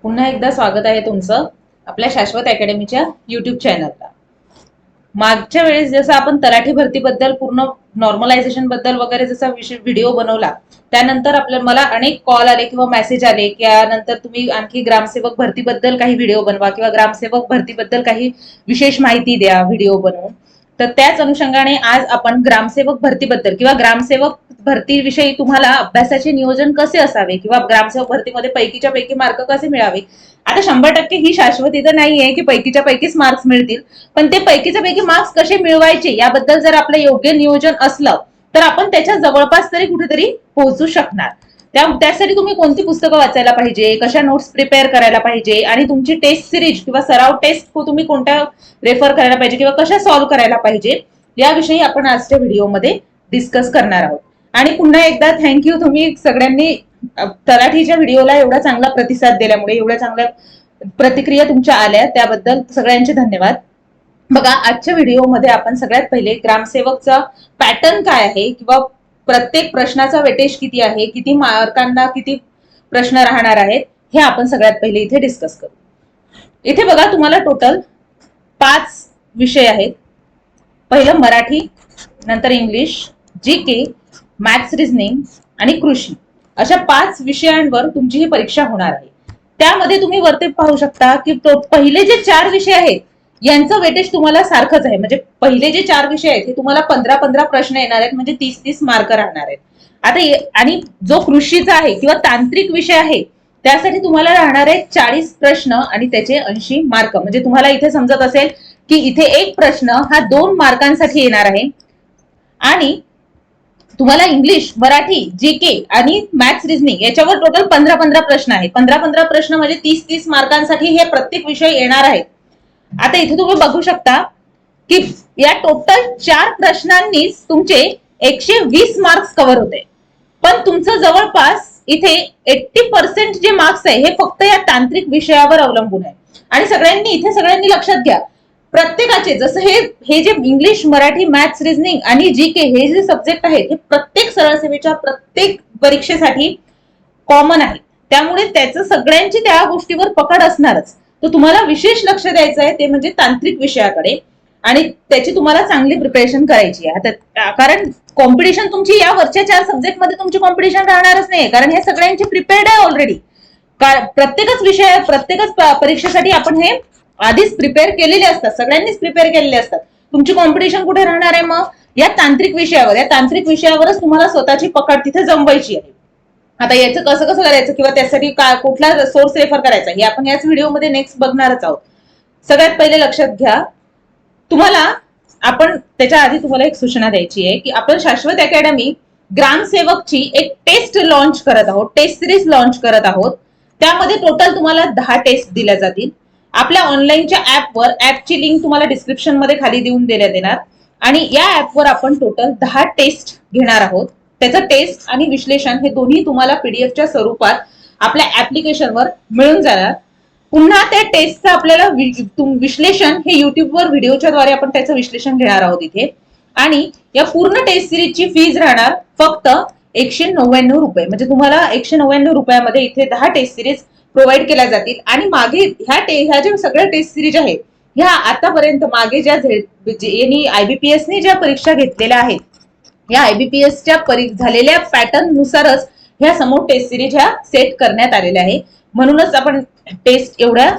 पुन्हा एकदा स्वागत आहे तुमचं आपल्या शाश्वत अकॅडमीच्या युट्यूब चॅनलला। मागच्या वेळेस जसं आपण तलाठी भरतीबद्दल पूर्ण नॉर्मलायझेशन बद्दल वगैरे जसा व्हिडिओ बनवला, त्यानंतर मला अनेक कॉल आले किंवा मेसेज आले की यानंतर तुम्ही आणखी ग्रामसेवक भरतीबद्दल काही व्हिडिओ बनवा किंवा ग्रामसेवक भरतीबद्दल काही विशेष माहिती द्या व्हिडिओ बनवून। तर त्याच अनुषंगाने आज आपण ग्रामसेवक भरतीबद्दल किंवा ग्रामसेवक भरतीविषयी तुम्हाला अभ्यासाचे नियोजन कसे असावे किंवा ग्रामसेवक भरतीमध्ये पैकीच्या पैकी मार्क कसे मिळावे। आता 100% ही शाश्वती तर नाहीये की पैकीच्या पैकीच मार्क्स मिळतील, पण ते पैकीच्या पैकी मार्क्स कसे मिळवायचे याबद्दल जर आपलं योग्य नियोजन असलं तर आपण त्याच्या जवळपास तरी कुठेतरी पोहोचू शकणार। त्यासाठी तुम्ही कोणती पुस्तकं वाचायला पाहिजे, कशा नोट्स प्रिपेअर करायला पाहिजे आणि तुमची टेस्ट सिरीज किंवा सराव टेस्ट तुम्ही कोणत्या रेफर करायला पाहिजे किंवा कशा सॉल्व्ह करायला पाहिजे याविषयी आपण आजच्या व्हिडिओमध्ये डिस्कस करणार आहोत। आणि पुन्हा एकदा थँक्यू तुम्ही सगळ्यांनी तलाठीच्या व्हिडिओला एवढा चांगला प्रतिसाद दिल्यामुळे, एवढ्या चांगल्या प्रतिक्रिया तुमच्या आल्या त्याबद्दल सगळ्यांचे धन्यवाद। बघा, आजच्या व्हिडिओमध्ये आपण सगळ्यात पहिले ग्रामसेवकचा पॅटर्न काय आहे किंवा प्रत्येक प्रश्नाचा वेटेज किती आहे, किती मार्कांना किती प्रश्न राहणार आहेत हे आपण सगळ्यात पहिले इथे डिस्कस करू। इथे बघा, तुम्हाला टोटल 5 विषय आहेत। पहिलं मराठी, नंतर इंग्लिश, जीके, मॅथ्स, रिझनिंग आणि कृषी, अशा 5 विषयांवर तुमची ही परीक्षा होणार आहे। त्यामध्ये तुम्ही वरती पाहू शकता की पहिले जे 4 विषय आहेत यांचं वेटेज तुम्हाला सारखंच आहे, म्हणजे पहिले जे 4 विषय आहेत हे तुम्हाला 15-15 प्रश्न येणार आहेत, म्हणजे 30-30 मार्क राहणार आहेत। आता आणि जो कृषीचा आहे किंवा तांत्रिक विषय आहे त्यासाठी तुम्हाला राहणार आहे 40 प्रश्न आणि त्याचे 80 मार्क। म्हणजे तुम्हाला इथे समजत असेल की इथे एक प्रश्न हा 2 मार्कांसाठी येणार आहे आणि तुम्हाला इंग्लिश, मराठी, जीके आणि मॅथ्स, रिझनिंग याच्यावर टोटल 15-15 प्रश्न आहेत। 15-15 प्रश्न म्हणजे 30-30 मार्कांसाठी हे प्रत्येक विषय येणार आहेत। आता इथे तुम्ही बघू शकता की या टोटल 4 प्रश्नांनीच तुमचे 120 मार्क्स कव्हर होते, पण तुमचं जवळपास इथे 80% जे मार्क्स आहे हे फक्त या तांत्रिक विषयावर अवलंबून आहे। आणि सगळ्यांनी लक्षात घ्या, प्रत्येकाचे जसं हे जे इंग्लिश, मराठी, मॅथ्स, रिझनिंग आणि जीके हे जे सब्जेक्ट आहेत हे प्रत्येक सरळ सेवेच्या प्रत्येक परीक्षेसाठी कॉमन आहे, त्यामुळे त्याचं सगळ्यांची त्या गोष्टीवर पकड असणारच। तर तुम्हाला विशेष लक्ष द्यायचं आहे ते म्हणजे तांत्रिक विषयाकडे आणि त्याची तुम्हाला चांगली प्रिपरेशन करायची आहे। कारण कॉम्पिटिशन तुमची या वरच्या 4 सब्जेक्ट मध्ये तुमची कॉम्पिटिशन राहणारच नाही, कारण हे सगळ्यांची प्रिपेअर्ड आहे ऑलरेडी। प्रत्येकच विषय, प्रत्येकच परीक्षेसाठी आपण हे आधीच प्रिपेअर केलेले असतात, सगळ्यांनीच प्रिपेअर केलेले असतात। तुमची कॉम्पिटिशन कुठे राहणार आहे मग? या तांत्रिक विषयावर। या तांत्रिक विषयावरच तुम्हाला स्वतःची पकड तिथे जमवायची आहे। आता याचं कसं करायचं किंवा त्यासाठी कुठला सोर्स रेफर करायचा हे आपण याच व्हिडिओमध्ये नेक्स्ट बघणारच आहोत। सगळ्यात पहिले लक्षात घ्या, आपण त्याच्या आधी तुम्हाला एक सूचना द्यायची आहे की आपण शाश्वत अकॅडमी ग्रामसेवकची एक टेस्ट लॉन्च करत आहोत, टेस्ट सिरीज लॉन्च करत आहोत। त्यामध्ये टोटल तुम्हाला 10 टेस्ट दिल्या जातील। आपल्या ऑनलाईनच्या ऍपवर, ऍपची लिंक तुम्हाला डिस्क्रिप्शन मध्ये खाली देण्यात येणार आणि या ऍपवर आपण टोटल 10 टेस्ट घेणार आहोत। त्याचं टेस्ट आणि विश्लेषण हे दोन्ही तुम्हाला पीडीएफच्या स्वरूपात आपल्या ऍप्लिकेशनवर मिळून जाणार। पुन्हा त्या टेस्टचं आपल्याला विश्लेषण हे युट्यूबवर व्हिडिओच्या द्वारे आपण त्याचं विश्लेषण घेणार आहोत इथे। आणि या पूर्ण टेस्ट सिरीजची फीज राहणार फक्त 199 रुपये, म्हणजे तुम्हाला 199 रुपयामध्ये इथे 10 टेस्ट सिरीज प्रोव्हाइड केल्या जातील। आणि मागे ह्या ज्या सगळ्या टेस्ट सिरीज आहेत ह्या आतापर्यंत मागे ज्या IBPS ने ज्या परीक्षा घेतलेल्या आहेत, या IBPSच्या झालेल्या पॅटर्न नुसारच ह्या समोर टेस्ट सिरीज ह्या सेट करण्यात आलेल्या आहे, म्हणूनच आपण टेस्ट एवढ्या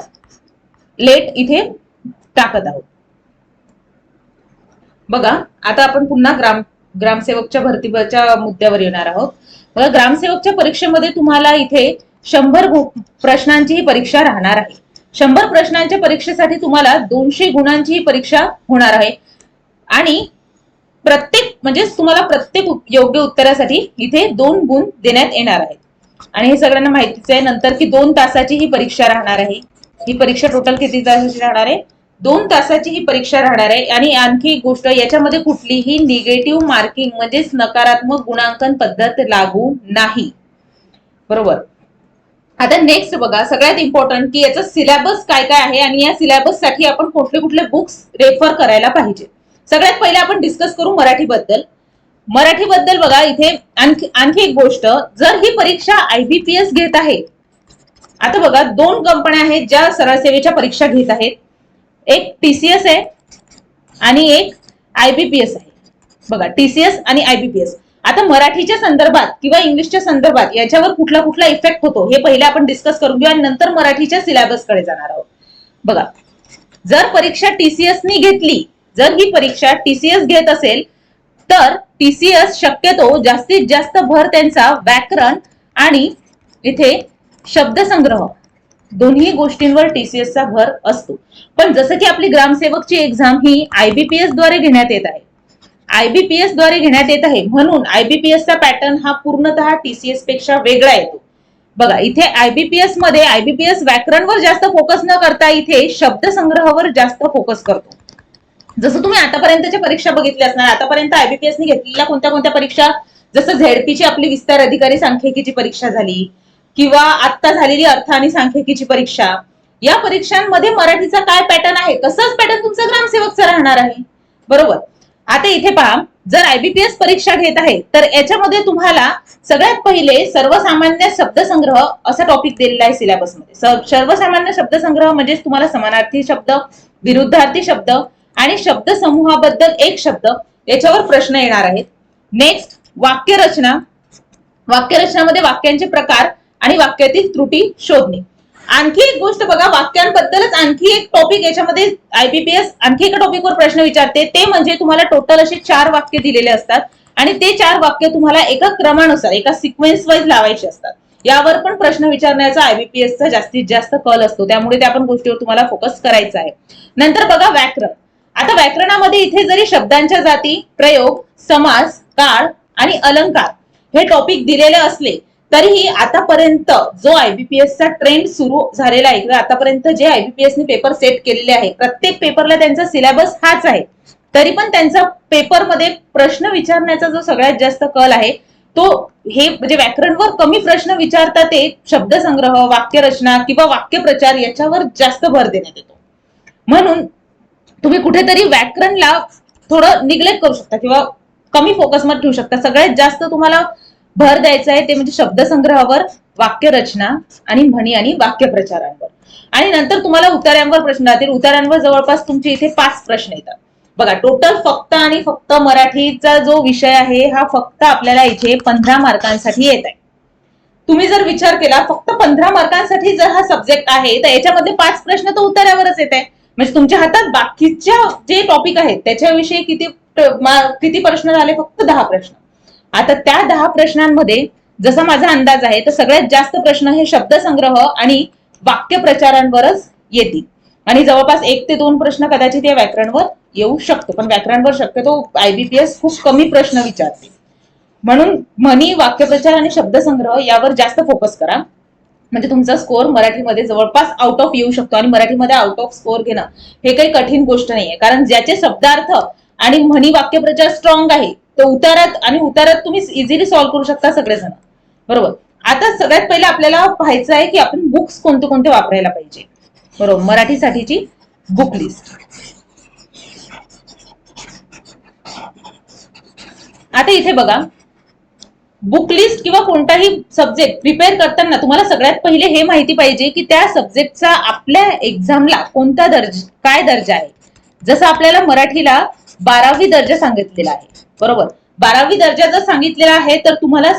लेट इथे टाकत आहोत। बघा, आता आपण पुन्हा ग्रामसेवकच्या भरतीच्या मुद्द्यावर येणार आहोत। बघा, ग्रामसेवकच्या परीक्षेमध्ये तुम्हाला इथे 100 प्रश्नांची ही परीक्षा राहणार आहे। 100 प्रश्नांच्या परीक्षेसाठी तुम्हाला 200 गुणांची ही परीक्षा होणार आहे आणि तुम्हाला प्रत्येक योग्य उत्तरासाठी इथे 2 गुण देण्यात येणार आहेत। आणि हे सगळ्यांना माहितीच आहे नंतर की 2 तासाची ही परीक्षा राहणार आहे। ही परीक्षा टोटल किती तासाची राहणार आहे? 2 तासाची ही परीक्षा राहणार आहे। आणि आणखी एक गोष्ट, याच्यामध्ये कुठलीही निगेटिव्ह मार्किंग म्हणजेच नकारात्मक गुणांकन पद्धत लागू नाही, बरोबर। आता नेक्स्ट बघा, सगळ्यात इम्पॉर्टंट की याचा सिलेबस काय काय आहे आणि या सिलेबस साठी आपण कुठले कुठले बुक्स रेफर करायला पाहिजे। सगळ्यात पहिले आपण डिस्कस करू मराठीबद्दल। बघा, इथे आणखी एक गोष्ट, जर ही परीक्षा IBPS घेत आहे आता बघा, दोन कंपन्या आहेत ज्या सरळ सेवेच्या परीक्षा घेत आहेत. एक TCS आहे आणि एक IBPS आहे. बघा, TCS आणि IBPS. आता मराठीच्या संदर्भात किंवा इंग्लिशच्या संदर्भात याच्यावर कुठला कुठला इफेक्ट होतो हे पहिले आपण डिस्कस करून घेऊ आणि नंतर मराठीच्या सिलेबस कडे जाणार आहोत. बघा, जर परीक्षा TCS नी घेतली, जर ही परीक्षा TCS घेत असेल तर TCS शक्यतो जास्तीत जास्त भर त्यांचा व्याकरण आणि इथे शब्दसंग्रह दोन्ही गोष्टींवर TCS चा भर असतो. पण जसं की आपली ग्रामसेवकची एक्झाम ही IBPS द्वारे घेण्यात येत आहे, IBPS द्वारे घेण्यात येत आहे, म्हणून IBPS चा पॅटर्न हा पूर्णतः TCS पेक्षा वेगळा येतो. बघा, इथे IBPS मध्ये IBPS व्याकरणवर जास्त फोकस न करता इथे शब्दसंग्रहावर जास्त फोकस करतो. जसं तुम्ही आतापर्यंतच्या परीक्षा बघितल्या असणार, आतापर्यंत IBPS ने घेतलेल्या कोणत्या कोणत्या परीक्षा, जसं ZP ची आपली विस्तार अधिकारी सांख्यिकीची परीक्षा झाली किंवा आता झालेली अर्थ आणि सांख्यिकीची परीक्षा, या परीक्षांमध्ये मराठीचा काय पॅटर्न आहे तसंच पॅटर्न तुमचा ग्रामसेवकचा राहणार आहे. बरोबर. आता इथे पहा, जर IBPS परीक्षा घेत आहे तर याच्यामध्ये तुम्हाला सगळ्यात पहिले सर्वसामान्य शब्दसंग्रह असा टॉपिक दिलेला आहे सिलेबसमध्ये. सर्वसामान्य शब्दसंग्रह म्हणजे तुम्हाला समानार्थी शब्द, विरुद्धार्थी शब्द आणि शब्द समूहाबद्दल एक शब्द याच्यावर प्रश्न येणार आहेत. नेक्स्ट, वाक्यरचना. वाक्यरचनामध्ये वाक्यांचे प्रकार आणि वाक्यातील त्रुटी शोधणे. आणखी एक गोष्ट बघा, वाक्यांबद्दलच आणखी एक टॉपिक याच्यामध्ये IBPS आणखी एका टॉपिकवर प्रश्न विचारते, ते म्हणजे तुम्हाला टोटल असे 4 वाक्य दिलेले असतात आणि ते 4 वाक्य तुम्हाला एका क्रमानुसार एका सिक्वेन्स वाईज लावायचे असतात. यावर पण प्रश्न विचारण्याचा IBPS चा जास्तीत जास्त कल असतो, त्यामुळे त्या पण गोष्टीवर तुम्हाला फोकस करायचा आहे. नंतर बघा, व्याकरण. आता व्याकरणामध्ये इथे जरी शब्दांच्या जाती, प्रयोग, समास, काळ आणि अलंकार हे टॉपिक दिलेले असले तरीही आतापर्यंत जो IBPS चा ट्रेंड सुरू झालेला आहे किंवा आतापर्यंत जे IBPS ने पेपर सेट केलेले आहे, प्रत्येक पेपरला त्यांचा सिलेबस हाच आहे. तरी पण त्यांचा पेपरमध्ये प्रश्न विचारण्याचा जो सगळ्यात जास्त कल आहे तो हे म्हणजे व्याकरणवर कमी प्रश्न विचारतात, ते शब्दसंग्रह, वाक्यरचना किंवा वाक्यप्रचार याच्यावर जास्त भर देण्यात येतो. म्हणून तुम्ही कुठेतरी व्याकरणला थोडं निग्लेक्ट करू शकता किंवा कमी फोकसमध्ये ठेवू शकता. सगळ्यात जास्त तुम्हाला भर द्यायचा आहे ते म्हणजे शब्दसंग्रहावर, वाक्यरचना आणि म्हणी आणि वाक्यप्रचारांवर. आणि नंतर तुम्हाला उतार्यांवर प्रश्न राहतील. उतार्यांवर जवळपास तुमचे इथे 5 प्रश्न येतात. बघा, टोटल फक्त आणि फक्त मराठीचा जो विषय आहे हा फक्त आपल्याला इथे 15 मार्कांसाठी येत आहे. तुम्ही जर विचार केला फक्त 15 मार्कांसाठी जर हा सब्जेक्ट आहे तर याच्यामध्ये 5 प्रश्न तर उतार्यावरच येत आहे. म्हणजे तुमच्या हातात बाकीच्या जे टॉपिक आहेत त्याच्याविषयी किती प्रश्न झाले? फक्त 10 प्रश्न. आता त्या 10 प्रश्नांमध्ये जसा माझा अंदाज आहे तर सगळ्यात जास्त प्रश्न हे शब्दसंग्रह आणि वाक्यप्रचारांवरच येतील आणि जवळपास 1 ते 2 प्रश्न कदाचित या व्याकरणवर येऊ शकतो, पण व्याकरणवर शक्यतो IBPS खूप कमी प्रश्न विचारते. म्हणून म्हणी, वाक्यप्रचार आणि शब्दसंग्रह यावर जास्त फोकस करा, म्हणजे तुमचा स्कोअर मराठीमध्ये जवळपास आउट ऑफ येऊ शकतो. आणि मराठीमध्ये आउट ऑफ स्कोअर घेणं हे काही कठीण गोष्ट नाहीये, कारण ज्याचे शब्दार्थ आणि म्हणी, वाक्यप्रचार स्ट्रॉंग आहे तर उतारात तुम्ही इझिली सॉल्व्ह करू शकता सगळेजण. बरोबर. आता सगळ्यात पहिले आपल्याला पाहायचं आहे की आपण बुक्स कोणते कोणते वापरायला पाहिजे. बरोबर. मराठीसाठीची बुक लिस्ट. आता इथे बघा, बुक लिस्ट किंवा कोणताही सब्जेक्ट प्रिपेअर करताना तुम्हाला सगळ्यात पहिले हे माहिती पाहिजे की त्या सब्जेक्टचा आपल्या एक्झामला कोणता काय दर्जा आहे. जसं आपल्याला मराठीला 12वी दर्जा सांगितलेला आहे. बरोबर. 12वी दर्जा जर सांगितलेला आहे तर तुम्हाला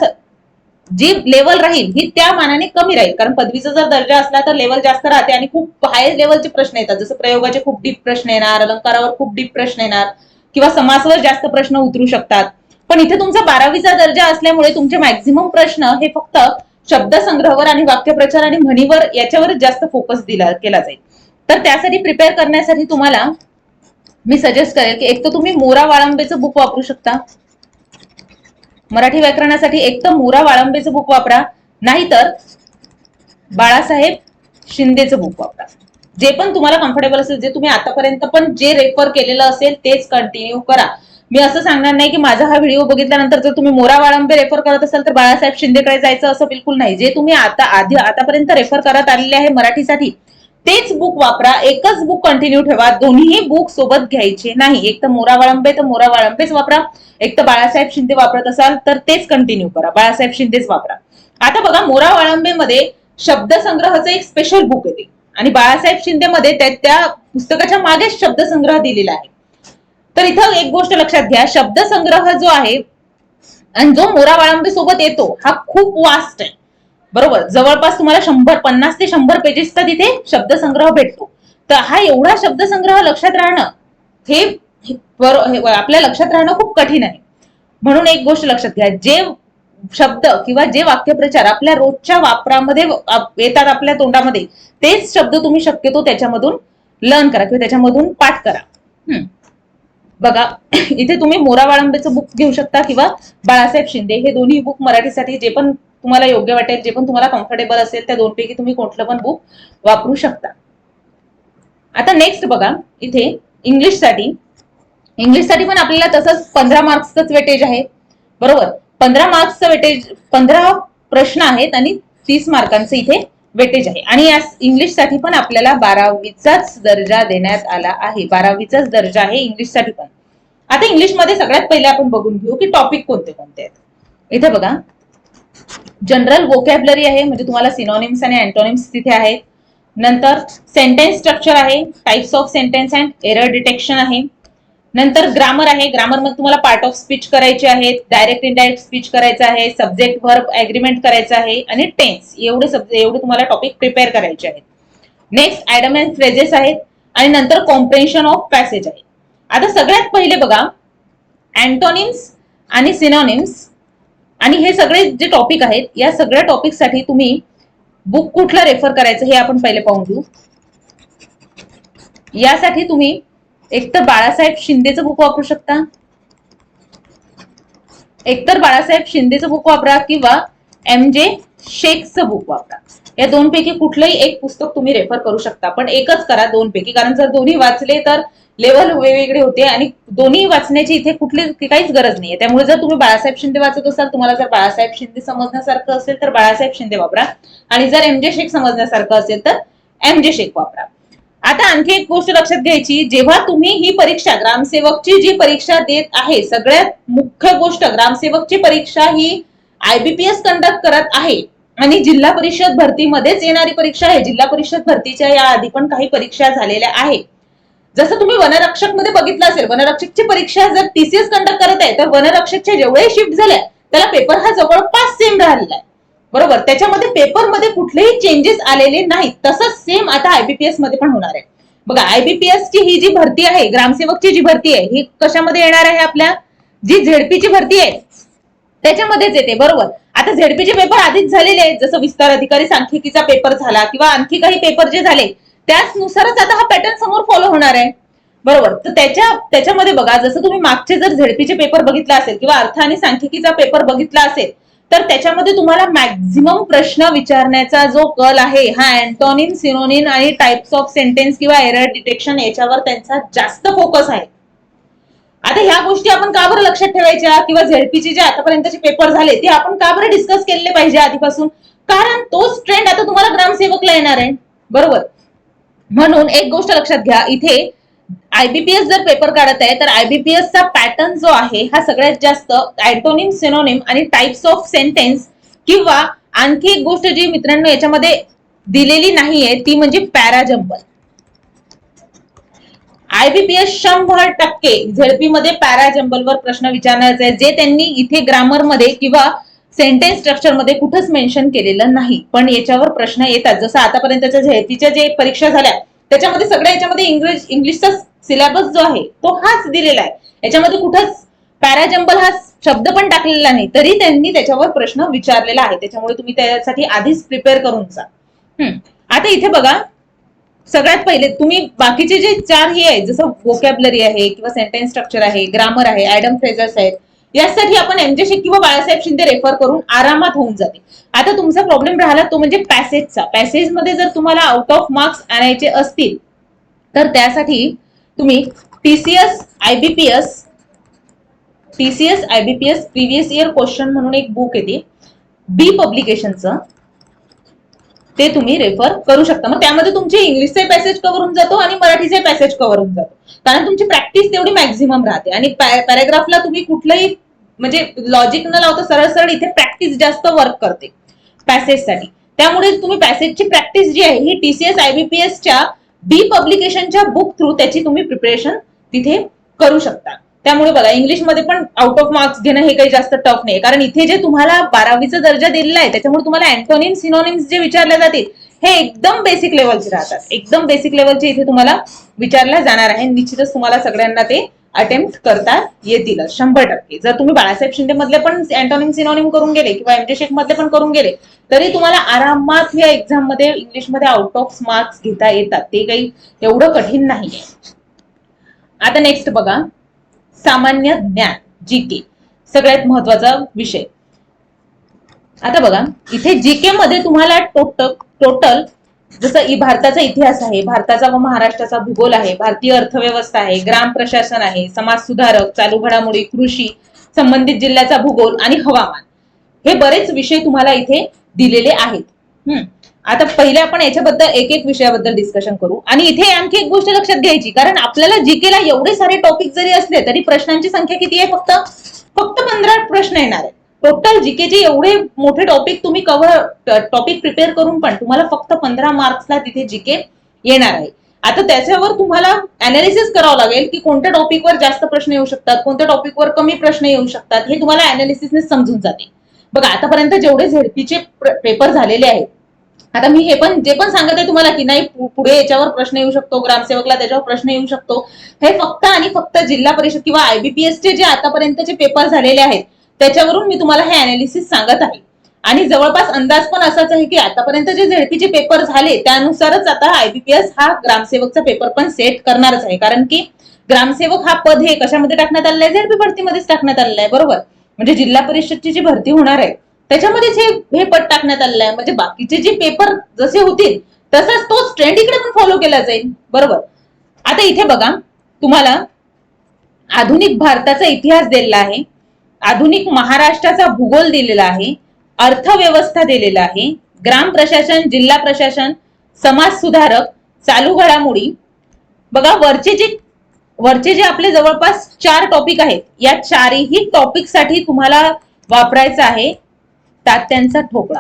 जी लेवल राहील ही त्या मानाने कमी राहील, कारण पदवीचा जर दर्जा असला तर लेवल जास्त राहते आणि खूप हाय लेवलचे प्रश्न येतात. जसं प्रयोगाचे खूप डीप प्रश्न येणार, अलंकारावर खूप डीप प्रश्न येणार किंवा समासावर जास्त प्रश्न उतरू शकतात. पण इथे तुमचा 12वीचा दर्जा असल्यामुळे तुमचे मॅक्झिमम प्रश्न हे फक्त शब्दसंग्रहावर आणि वाक्यप्रचार आणि म्हणीवर याच्यावर जास्त फोकस केला जाईल. तर त्यासाठी प्रिपेअर करण्यासाठी तुम्हाला मी सजेस्ट करेल की एक तर तुम्ही मोरा वाळंबेचं बुक वापरू शकता. मराठी व्याकरणासाठी एक तर मोरा वाळंबेचं बुक वापरा, नाहीतर बाळासाहेब शिंदेचं बुक वापरा. जे पण तुम्हाला कम्फर्टेबल असेल, जे तुम्ही आतापर्यंत पण जे रेफर केलेलं असेल तेच कंटिन्यू करा. मी असं सांगणार नाही की माझा हा व्हिडिओ बघितल्यानंतर जर तुम्ही मोरा वाळंबे रेफर करत असाल तर बाळासाहेब शिंदेकडे जायचं असं बिलकुल नाही. जे तुम्ही आतापर्यंत रेफर करत आलेले आहे मराठीसाठी तेच बुक वापरा. एकच बुक कंटिन्यू ठेवा. दोन्ही बुक सोबत घ्यायचे नाही. एक तर मोरा वाळंबेच वापरा, एक तर बाळासाहेब शिंदे वापरत असाल तर तेच कंटिन्यू करा, बाळासाहेब शिंदेच वापरा. आता बघा, मोरा वाळंबेमध्ये शब्दसंग्रहाचं एक स्पेशल बुक आहे ते, आणि बाळासाहेब शिंदे मध्ये त्या पुस्तकाच्या मागेच शब्दसंग्रह दिलेला आहे. तर इथं एक गोष्ट लक्षात घ्या, शब्दसंग्रह जो आहे आणि जो मोरा वाळंबे सोबत येतो हा खूप वास्ट आहे. बरोबर, जवळपास तुम्हाला 50 ते 100 पेजेसचा तिथे शब्दसंग्रह भेटतो. तर हा एवढा शब्दसंग्रह लक्षात राहणं हे आपल्या लक्षात राहणं खूप कठीण आहे. म्हणून एक गोष्ट लक्षात घ्या, जे शब्द किंवा जे वाक्यप्रचार आपल्या रोजच्या वापरामध्ये येतात आपल्या तोंडामध्ये, तेच शब्द तुम्ही शक्यतो त्याच्यामधून लर्न करा किंवा त्याच्यामधून पाठ करा. बघा, इथे तुम्ही मोरा वाळंबेचं बुक घेऊ शकता किंवा बाळासाहेब शिंदे, हे दोन्ही बुक मराठीसाठी जे पण तुम्हाला योग्य वाटेल, जे पण तुम्हाला कम्फर्टेबल असेल, त्या दोनपैकी तुम्ही कुठलं पण बुक वापरू शकता. आता नेक्स्ट बघा, इथे इंग्लिशसाठी पण आपल्याला तसंच 15 मार्क्सच वेटेज आहे. बरोबर, 15 मार्क्सचं वेटेज, 15 प्रश्न आहेत आणि 30 मार्कांचं इथे वेटेज आहे. आणि या इंग्लिशसाठी पण आपल्याला 12वीचाच दर्जा देण्यात आला आहे. 12वीचाच दर्जा आहे इंग्लिशसाठी पण. आता इंग्लिशमध्ये सगळ्यात पहिले आपण बघून घेऊ की टॉपिक कोणते कोणते आहेत. इथे बघा, जनरल वोकॅब्युलरी आहे, म्हणजे तुम्हाला सिनोनिम्स आणि अँटोनिम्स तिथे आहेत. नंतर सेंटेन्स स्ट्रक्चर आहे, types of sentence and error detection आहे. नंतर ग्रामर आहे, ग्रामर मध्ये तुम्हाला पार्ट ऑफ स्पीच करायचे आहेत, डायरेक्ट इनडायरेक्ट स्पीच करायचं आहे, सब्जेक्ट व्हर्ब ऍग्रीमेंट करायचं आहे आणि टेन्स, एवढे तुम्हाला टॉपिक प्रिपेअर करायचे आहेत. नेक्स्ट आयडम अँड फ्रेजेस आहेत आणि नंतर कॉम्प्रेन्शन ऑफ पॅसेज आहे. आता सगळ्यात पहिले बघा, अँटोनिम्स आणि सिनोनिम्स आणि हे सगळे जे टॉपिक आहेत, या सगळ्या टॉपिकसाठी तुम्ही बुक कुठला रेफर करायचं हे आपण पहिले पाहून घेऊ. यासाठी तुम्ही एकतर बाळासाहेब शिंदेचं बुक वापरू शकता, एकतर बाळासाहेब शिंदेचं बुक वापरा किंवा MJ शेखचं बुक वापरा. या दोनपैकी कुठलंही एक पुस्तक तुम्ही रेफर करू शकता, पण एकच करा दोनपैकी, कारण जर दोन्ही वाचले तर लेवल वेगवेगळे होते आणि दोन्ही वाचण्याची इथे कुठली काहीच गरज नाहीये. त्यामुळे जर तुम्ही बाळासाहेब शिंदे वाचत असाल, तुम्हाला जर बाळासाहेब शिंदे समजण्यासारखं असेल तर बाळासाहेब शिंदे वापरा, आणि जर MJ शेख समजण्यासारखं असेल तर MJ शेख वापरा. आता आणखी एक गोष्ट लक्षात घ्यायची, जेव्हा तुम्ही ही परीक्षा, ग्रामसेवकची जी परीक्षा देत आहे, सगळ्यात मुख्य गोष्ट, ग्रामसेवकची परीक्षा ही IBPS कंडक्ट करत आहे आणि जिल्हा परिषद भरतीमध्येच येणारी परीक्षा आहे. जिल्हा परिषद भरतीच्या या आधी पण काही परीक्षा झालेल्या आहेत. जसं तुम्ही वनरक्षक मध्ये बघितलं असेल, वनरक्षकची परीक्षा जर TCS कंडक्ट करत आहे, तर वनरक्षकच्या जेवढे शिफ्ट झाल्या त्याला पेपर हा जवळपास सेम राहिलेला आहे. बरोबर, त्याच्यामध्ये पेपरमध्ये कुठलेही चेंजेस आलेले नाहीत. तसंच सेम आता IBPS मध्ये पण होणार आहे. बघा, IBPS ची ही जी भरती आहे, ग्रामसेवकची जी भरती आहे, ही कशामध्ये येणार आहे, आपल्या जी झेडपीची भरती आहे त्याच्यामध्येच येते. बरोबर, आता झेडपीचे पेपर आधीच झालेले आहेत, जसं विस्तार अधिकारी सांख्यिकीचा पेपर झाला किंवा आणखी काही पेपर जे झाले त्याचनुसारच आता हा पॅटर्न समोर फॉलो होणार आहे. बरोबर, तर त्याच्यामध्ये बघा, जसं तुम्ही मागचे जर झेडपीचे पेपर बघितला असेल किंवा अर्थ आणि सांख्यिकीचा पेपर बघितला असेल, तर त्याच्यामध्ये तुम्हाला मॅक्झिमम प्रश्न विचारण्याचा जो कल आहे हा अँटोनिम, सिनोनिम आणि टाइप्स ऑफ सेंटेन्स किंवा एरर डिटेक्शन याच्यावर त्यांचा जास्त फोकस आहे. आता ह्या गोष्टी आपण का बरं लक्षात ठेवायच्या, किंवा झेडपीचे जे आतापर्यंतचे पेपर झाले ते आपण का बरं डिस्कस केले पाहिजे आधीपासून, कारण तोच ट्रेंड आता तुम्हाला ग्रामसेवकला येणार आहे. बरोबर, म्हणून एक गोष्ट लक्षात घ्या, इथे IBPS जर पेपर काढत आहे तर IBPS चा पॅटर्न जो आहे हा सगळ्यात जास्त अँटोनिम, सिनोनिम आणि टाइप्स ऑफ सेंटेन्स, किंवा आणखी एक गोष्ट जी मित्रांनो याच्यामध्ये दिलेली नाहीये ती म्हणजे पॅराजंबल. IBPS 100% झेडपी मध्ये पॅराजंबल वर प्रश्न विचारण्याचे आहे, जे त्यांनी इथे ग्रामर मध्ये किंवा सेंटेन्स स्ट्रक्चर मध्ये कुठंच मेन्शन केलेलं नाही, पण याच्यावर प्रश्न येतात. जसं आतापर्यंतच्या झेडपीच्या जे परीक्षा झाल्या त्याच्यामध्ये सगळ्या याच्यामध्ये इंग्लिशचा सिलेबस जो आहे तो हाच दिलेला आहे. याच्यामध्ये कुठंच पॅराजंबल हा शब्द पण टाकलेला नाही, तरी त्यांनी त्याच्यावर प्रश्न विचारलेला आहे. त्याच्यामुळे तुम्ही त्यासाठी आधीच प्रिपेअर करून जा. आता इथे बघा, सगळ्यात पहिले तुम्ही बाकीचे जे 4 हे आहे, जसं वोकॅब्युलरी आहे किंवा सेंटेन्स स्ट्रक्चर आहे, ग्रामर आहे, आयडम फ्रेजर्स आहेत, यासाठी आपण MJ शेख किंवा बाळासाहेब शिंदे रेफर करून आरामात होऊन जाते. आता तुमचा प्रॉब्लेम राहिला तो म्हणजे पॅसेजचा. पॅसेजमध्ये जर तुम्हाला आउट ऑफ मार्क्स आणायचे असतील तर त्यासाठी तुम्ही TCS IBPS previous year question म्हणून एक बुक येते B पब्लिकेशनचं, ते तुम्ही रेफर करू शकता. मग त्यामध्ये तुमचे इंग्लिशचे पॅसेज कव्हर होऊन जातो आणि मराठीचे पॅसेज कव्हर होऊन जातो, कारण तुमची प्रॅक्टिस तेवढी मॅक्झिमम राहते. आणि पॅराग्राफला तुम्ही कुठलंही म्हणजे लॉजिक न लावता सरळ सरळ इथे प्रॅक्टिस जास्त वर्क करते पॅसेजसाठी. त्यामुळे तुम्ही पॅसेजची प्रॅक्टिस जी आहे ही TCS IBPS च्या बी पब्लिकेशनच्या बुक थ्रू त्याची तुम्ही प्रिपरेशन तिथे करू शकता. त्यामुळे बघा इंग्लिशमध्ये पण आउट ऑफ मार्क्स घेणं हे काही जास्त टफ नाही, कारण इथे जे तुम्हाला 12वीचा दर्जा दिलेला आहे त्याच्यामुळे तुम्हाला अँटोनिम सिनोनिम्स जे विचारले जातील हे एकदम बेसिक लेवलचे राहतात, एकदम बेसिक लेवलचे इथे तुम्हाला विचारल्या जाणार आहे. निश्चितच तुम्हाला सगळ्यांना ते अटेम्प्ट करता येतील 100%. जर तुम्ही बाळासाहेब शिंदे मधले पण अँटोनिम सिनोनिम करून गेले किंवा MJ शेख मधले पण करून गेले तरी तुम्हाला आरामात या एक्झाम मध्ये इंग्लिशमध्ये आउट ऑफ मार्क्स घेता येतात, ते काही एवढं कठीण नाहीये. आता नेक्स्ट बघा, सामान्य ज्ञान GK, सगळ्यात महत्वाचा विषय. आता बघा इथे GK मध्ये तुम्हाला टोटल जसं भारताचा इतिहास आहे, भारताचा व महाराष्ट्राचा भूगोल आहे, भारतीय अर्थव्यवस्था आहे, ग्राम प्रशासन आहे, समाज सुधारक, चालू घडामोडी, कृषी, संबंधित जिल्ह्याचा भूगोल आणि हवामान, हे बरेच विषय तुम्हाला इथे दिलेले आहेत. आता पहिले आपण याच्याबद्दल एक एक विषयाबद्दल डिस्कशन करू. आणि इथे आणखी एक गोष्ट लक्षात घ्यायची, कारण आपल्याला GK ला एवढे सारे टॉपिक जरी असले तरी प्रश्नांची संख्या किती आहे, फक्त 15 प्रश्न येणार आहेत. टोटल GK चे एवढे मोठे टॉपिक तुम्ही टॉपिक प्रिपेअर करून पण तुम्हाला फक्त 15 मार्क्सला तिथे GK येणार आहे. आता त्याच्यावर तुम्हाला अनालिसिस करावं लागेल की कोणत्या टॉपिकवर जास्त प्रश्न येऊ शकतात, कोणत्या टॉपिकवर कमी प्रश्न येऊ शकतात, हे तुम्हाला अनालिसिसने समजून जाते. बघा आतापर्यंत जेवढे झेडपीचे पेपर झालेले आहेत, आता मी जे पण सांगत आहे तुम्हाला की नाही पुढे याच्यावर प्रश्न येऊ शकतो, ग्रामसेवकला त्याच्यावर प्रश्न येऊ शकतो, हे फक्त आणि फक्त जिल्हा परिषद किंवा IBPS चे जे आतापर्यंतचे पेपर झालेले आहेत त्याच्यावरून मी तुम्हाला हे अनालिसिस सांगत आहे. आणि जवळपास अंदाज पण असाच आहे की आतापर्यंत जे झेडपीचे पेपर झाले त्यानुसारच आता IBPS हा ग्रामसेवकचा पेपर पण सेट करणारच आहे. कारण की ग्रामसेवक हा पद हे कशामध्ये टाकण्यात आलेलं आहे, झेडपी भरतीमध्येच टाकण्यात आलेलं आहे, बरोबर. म्हणजे जिल्हा परिषदची जी भरती होणार आहे त्याच्यामध्येच हे पद टाकण्यात आलेलं आहे. म्हणजे बाकीचे जे पेपर जसे होतील तसाच तोच ट्रेंड इकडे पण फॉलो केला जाईल, बरोबर. आता इथे बघा तुम्हाला आधुनिक भारताचा इतिहास दिलेला आहे, आधुनिक महाराष्ट्राचा भूगोल दिलेला आहे, अर्थव्यवस्था दिलेला आहे, ग्राम प्रशासन, जिल्हा प्रशासन, समाज सुधारक, चालू घडामोडी. बघा वरचे जे आपले जवळपास 4 टॉपिक आहेत, या 4ही टॉपिक साठी तुम्हाला वापरायचा आहे तात्यांचा ठोकळा.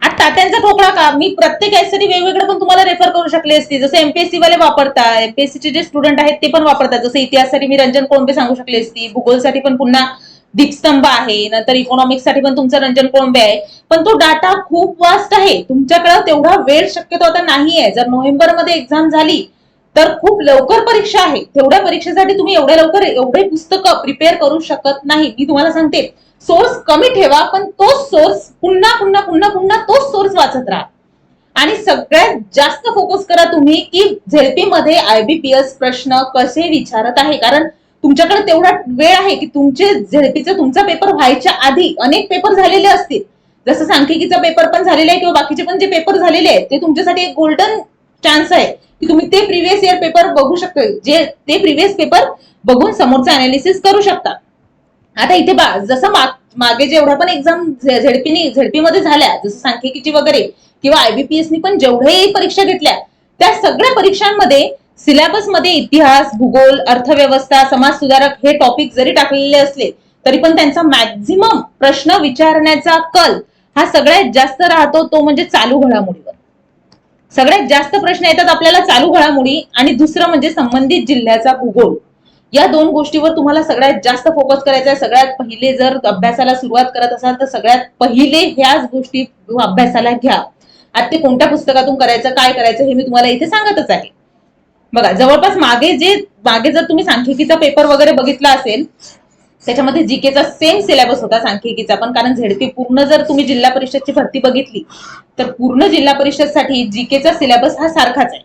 आता तात्यांचा ठोकळा का, मी प्रत्येक यासाठी वेगवेगळं पण तुम्हाला रेफर करू शकले असते, जसं MPSC वाले वापरतात, MPSC चे जे स्टुडंट आहेत ते पण वापरतात. जसं इतिहाससाठी मी रंजन कोळंबे सांगू शकले असती, भूगोलसाठी पण पुन्हा दीपस्तंभ आहे, नंतर इकॉनॉमिक्स साठी पण तुमचा रंजन कोळंबे आहे. पण तो डाटा खूप वास्ट आहे, तुमच्याकडे तेवढा वेळ शक्यतो आता नाहीये. जर नोव्हेंबर मध्ये एक्झाम झाली तर खूप लवकर परीक्षा आहे, तेवढ्या परीक्षेसाठी तुम्ही एवढ्या लवकर एवढे पुस्तकं प्रिपेअर करू शकत नाही. मी तुम्हाला सांगते सोर्स कमी ठेवा, पण तोच सोर्स पुन्हा पुन्हा पुन्हा पुन्हा तोच सोर्स वाचत राहा. आणि सगळ्यात जास्त फोकस करा तुम्ही की झेडपी मध्ये IBPS प्रश्न कसे विचारत आहे, कारण तुमच्याकडे तेवढा वेळ आहे की तुमचे झेडपीचा तुमचा पेपर व्हायच्या आधी अनेक पेपर झालेले असतील. जसं सांख्यिकीचा पेपर पण झालेला आहे किंवा बाकीचे पण जे पेपर झालेले आहेत ते तुमच्यासाठी एक गोल्डन चान्स आहे की तुम्ही ते प्रिव्हियस इयर पेपर बघू शकता, जे ते प्रिव्हियस पेपर बघून समोरचा अनालिसिस करू शकता. आता इथे जसं मागे जेवढ्या पण एक्झाम झेडपी मध्ये झाल्या, जसं सांख्यिकीची वगैरे किंवा IBPS नी पण जेवढ्याही परीक्षा घेतल्या त्या सगळ्या परीक्षांमध्ये सिलेबस मध्ये इतिहास, भूगोल, अर्थव्यवस्था, समाज सुधारक हे टॉपिक जरी टाकलेले असले तरी पण त्यांचा मॅक्झिमम प्रश्न विचारण्याचा कल हा सगळ्यात जास्त राहतो तो म्हणजे चालू घडामोडीवर. सगळ्यात जास्त प्रश्न येतात आपल्याला चालू घडामोडी आणि दुसरं म्हणजे संबंधित जिल्ह्याचा भूगोल. या 2 गोष्टीवर तुम्हाला सगळ्यात जास्त फोकस करायचा आहे. सगळ्यात पहिले जर अभ्यासाला सुरुवात करत असाल तर सगळ्यात पहिले ह्याच गोष्टी अभ्यासाला घ्या. आता ते कोणत्या पुस्तकातून करायचं, काय करायचं हे मी तुम्हाला इथे सांगतच आहे. बघा जवळपास मागे जर तुम्ही सांख्यिकीचा पेपर वगैरे बघितला असेल त्याच्यामध्ये GKचा सेम सिलेबस होता सांख्यिकीचा पण, कारण झेडपी पूर्ण जर तुम्ही जिल्हा परिषदची भरती बघितली तर पूर्ण जिल्हा परिषदसाठी GKचा सिलेबस हा सारखाच आहे,